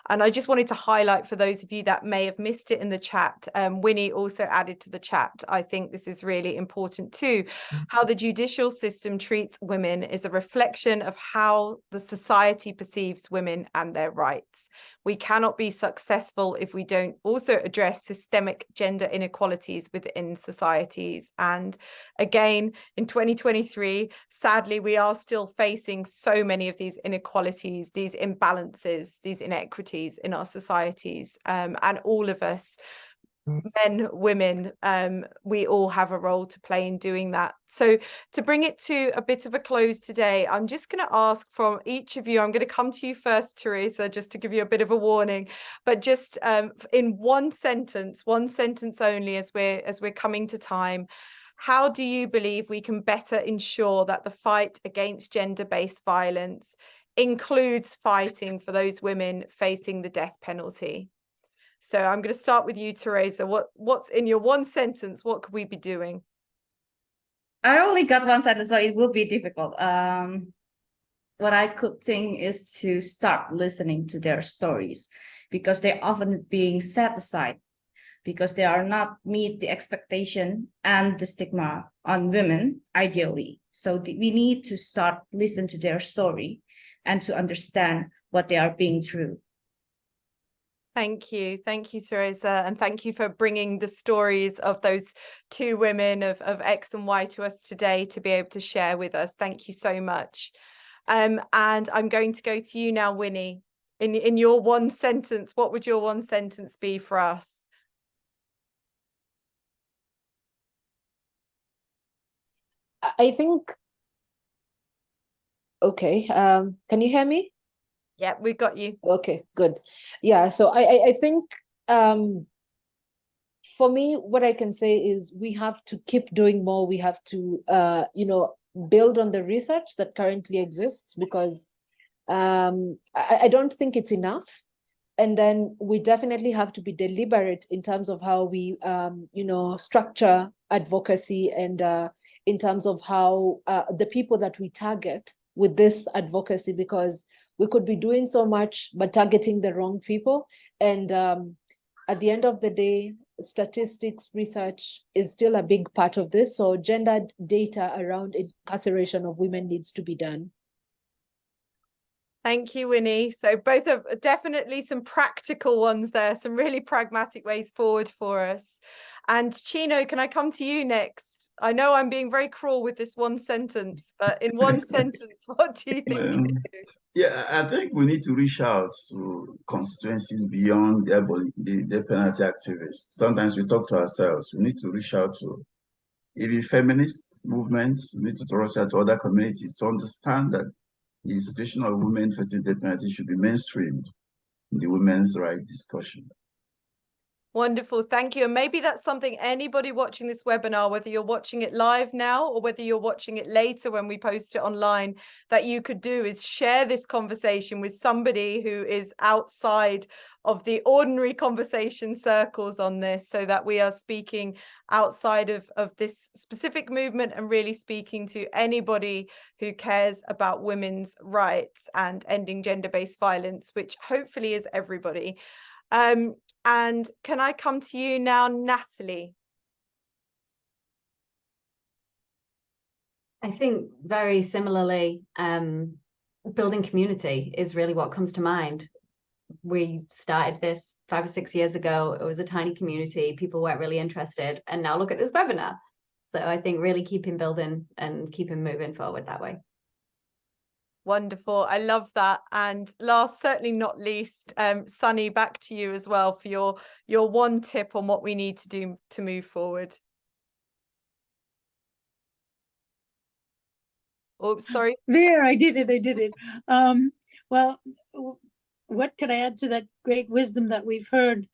Speaker 1: And I just wanted to highlight, for those of you that may have missed it in the chat, Winnie also added to the chat, I think this is really important too, how the judicial system treats women is a reflection of how the society perceives women and their rights. We cannot be successful if we don't also address systemic gender inequalities within societies. And again, in 2023, sadly, we are still facing so many of these inequalities, these imbalances, these inequities in our societies. And all of us, men, women, we all have a role to play in doing that. So to bring it to a bit of a close today, I'm just going to ask from each of you, I'm going to come to you first, Teresa, just to give you a bit of a warning, but just in one sentence only, as we're coming to time, how do you believe we can better ensure that the fight against gender-based violence includes fighting for those women facing the death penalty? So I'm going to start with you, Teresa. What's in your one sentence? What could we be doing?
Speaker 6: I only got one sentence, so it will be difficult. What I could think is to start listening to their stories, because they're often being set aside, because they are not meet the expectation and the stigma on women ideally. So we need to start listen to their story, and to understand what they are being through.
Speaker 1: Thank you, Teresa, and thank you for bringing the stories of those two women of X and Y to us today to be able to share with us. Thank you so much. And I'm going to go to you now, Winnie. In your one sentence, what would your one sentence be for us?
Speaker 8: I think, okay, can you hear me?
Speaker 1: Yeah, we've got you.
Speaker 8: Okay, good. Yeah, so I think for me, what I can say is we have to keep doing more. We have to, build on the research that currently exists, because I don't think it's enough. And then we definitely have to be deliberate in terms of how we, structure advocacy, and in terms of how the people that we target with this advocacy, because we could be doing so much but targeting the wrong people. And at the end of the day, statistics research is still a big part of this. So gender data around incarceration of women needs to be done.
Speaker 1: Thank you, Winnie. So both of definitely some practical ones there, some really pragmatic ways forward for us. And Chino, can I come to you next? I know I'm being very cruel with this one sentence, but in one sentence, what do you think we need to do?
Speaker 9: Yeah, I think we need to reach out to constituencies beyond the penalty activists. Sometimes we talk to ourselves. We need to reach out to even feminist movements. We need to reach out to other communities to understand that the situation of women facing death penalty should be mainstreamed in the women's rights discussion.
Speaker 1: Wonderful, thank you. And maybe that's something anybody watching this webinar, whether you're watching it live now or whether you're watching it later when we post it online, that you could do is share this conversation with somebody who is outside of the ordinary conversation circles on this, so that we are speaking outside of this specific movement and really speaking to anybody who cares about women's rights and ending gender-based violence, which hopefully is everybody. And can I come to you now, Nathalie?
Speaker 5: I think very similarly, building community is really what comes to mind. We started this 5 or 6 years ago. It was a tiny community. People weren't really interested. And now look at this webinar. So I think really keeping building and keeping moving forward that way.
Speaker 1: Wonderful. I love that. And last, certainly not least, Sunny, back to you as well for your one tip on what we need to do to move forward. Oops, sorry.
Speaker 4: There, I did it. Well, what could I add to that great wisdom that we've heard?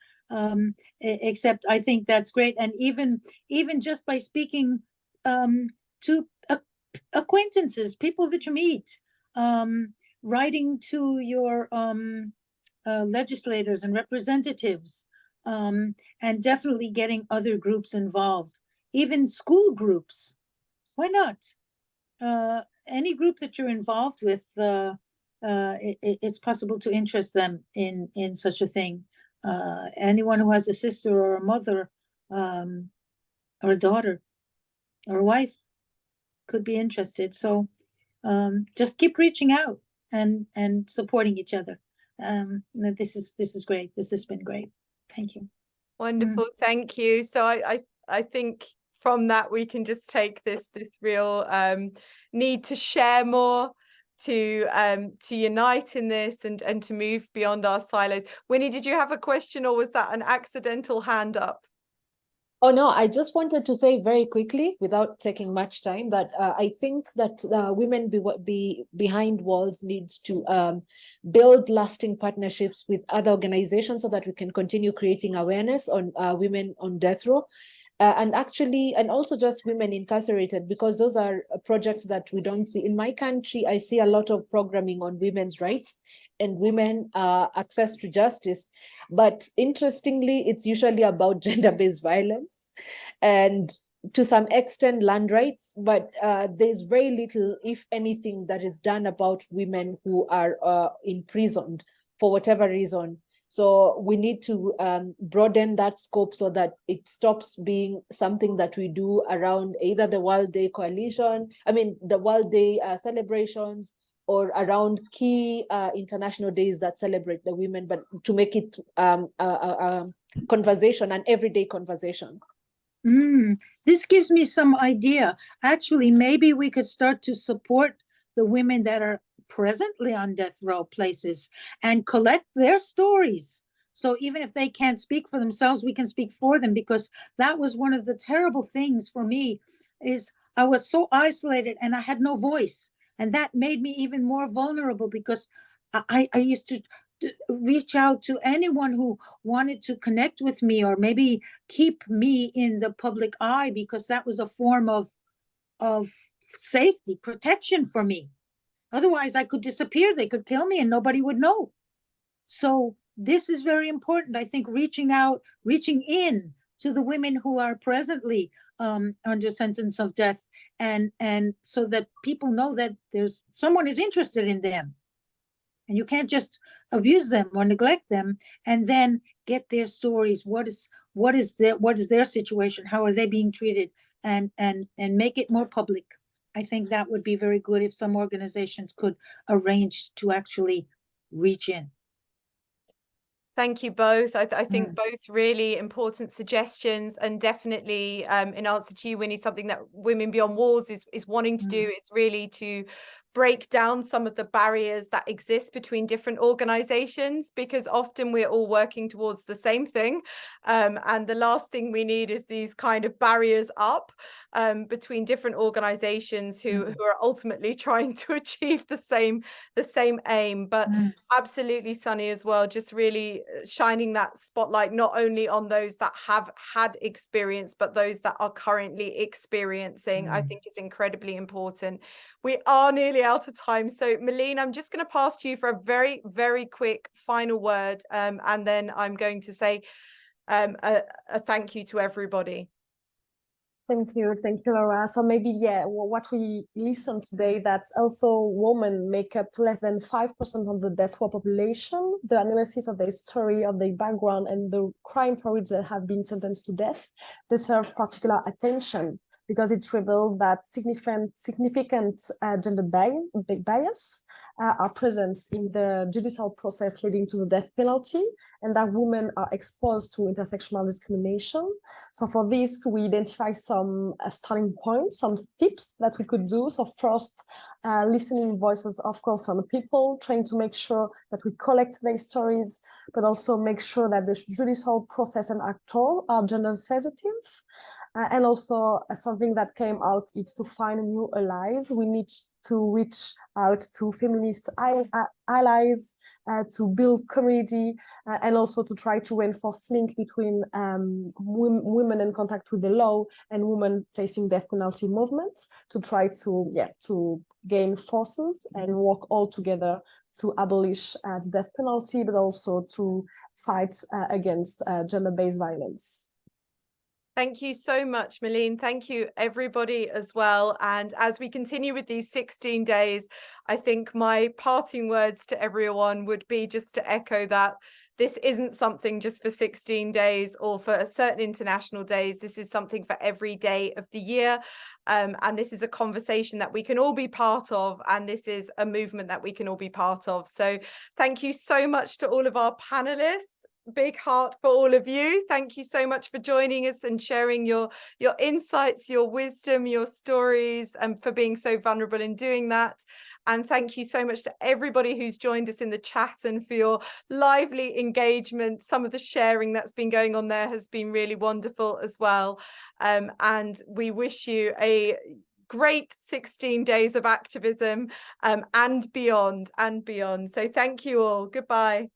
Speaker 4: Except I think that's great. And even just by speaking to acquaintances, people that you meet, writing to your legislators and representatives, and definitely getting other groups involved, even school groups. Why not? Any group that you're involved with, it's possible to interest them in such a thing. Anyone who has a sister or a mother, or a daughter or a wife could be interested. So just keep reaching out and supporting each other. This is great. This has been great. Thank you.
Speaker 1: Wonderful. Thank you. So I think from that we can just take this real need to share more, to unite in this and to move beyond our silos. Winnie, did you have a question, or was that an accidental hand up?
Speaker 8: Oh, no, I just wanted to say very quickly, without taking much time, that I think that Women Behind Walls needs to build lasting partnerships with other organizations so that we can continue creating awareness on women on death row. And also just women incarcerated, because those are projects that we don't see. In my country, I see a lot of programming on women's rights and women access to justice. But interestingly, it's usually about gender-based violence and to some extent land rights. But there's very little, if anything, that is done about women who are imprisoned for whatever reason. So we need to broaden that scope so that it stops being something that we do around either the World Day Coalition, the World Day celebrations, or around key international days that celebrate the women, but to make it a conversation, an everyday conversation.
Speaker 4: This gives me some idea. Actually, maybe we could start to support the women that are presently on death row places and collect their stories. So even if they can't speak for themselves, we can speak for them, because that was one of the terrible things for me, is I was so isolated and I had no voice. And that made me even more vulnerable, because I used to reach out to anyone who wanted to connect with me, or maybe keep me in the public eye, because that was a form of safety, protection for me. Otherwise I could disappear, they could kill me and nobody would know. So this is very important. I think reaching in to the women who are presently under sentence of death, and so that people know that there's someone is interested in them. And you can't just abuse them or neglect them and then get their stories. What is their situation? How are they being treated? And make it more public. I think that would be very good if some organizations could arrange to actually reach in.
Speaker 1: Thank you both. I think both really important suggestions, and definitely in answer to you, Winnie, something that Women Beyond Walls is wanting to do is really to break down some of the barriers that exist between different organizations, because often we're all working towards the same thing, and the last thing we need is these kind of barriers up between different organizations who are ultimately trying to achieve the same aim. But absolutely, Sunny, as well, just really shining that spotlight not only on those that have had experience, but those that are currently experiencing, I think is incredibly important. We are nearly out of time. So Malene, I'm just going to pass to you for a very, very quick final word. And then I'm going to say a thank you to everybody.
Speaker 3: Thank you, Laura. So maybe, what we listened today, that although women make up less than 5% of the death row population, the analysis of their story, of their background, and the crime for which they have been sentenced to death deserve particular attention, because it reveals that significant gender bias are present in the judicial process leading to the death penalty, and that women are exposed to intersectional discrimination. So for this, we identify some starting points, some tips that we could do. So first, listening voices, of course, from the people, trying to make sure that we collect their stories, but also make sure that the judicial process and actors are gender sensitive. And also something that came out is to find new allies. We need to reach out to feminist allies, to build community, and also to try to reinforce link between women in contact with the law and women facing death penalty movements, to try to gain forces and work all together to abolish the death penalty, but also to fight against gender-based violence.
Speaker 1: Thank you so much, Malene. Thank you, everybody, as well. And as we continue with these 16 days, I think my parting words to everyone would be just to echo that this isn't something just for 16 days or for certain international days. This is something for every day of the year. And this is a conversation that we can all be part of. And this is a movement that we can all be part of. So thank you so much to all of our panelists. Big heart for all of you. Thank you so much for joining us and sharing your insights, your wisdom, your stories, and for being so vulnerable in doing that. And thank you so much to everybody who's joined us in the chat and for your lively engagement. Some of the sharing that's been going on there has been really wonderful as well. And we wish you a great 16 days of activism and beyond. So thank you all. Goodbye.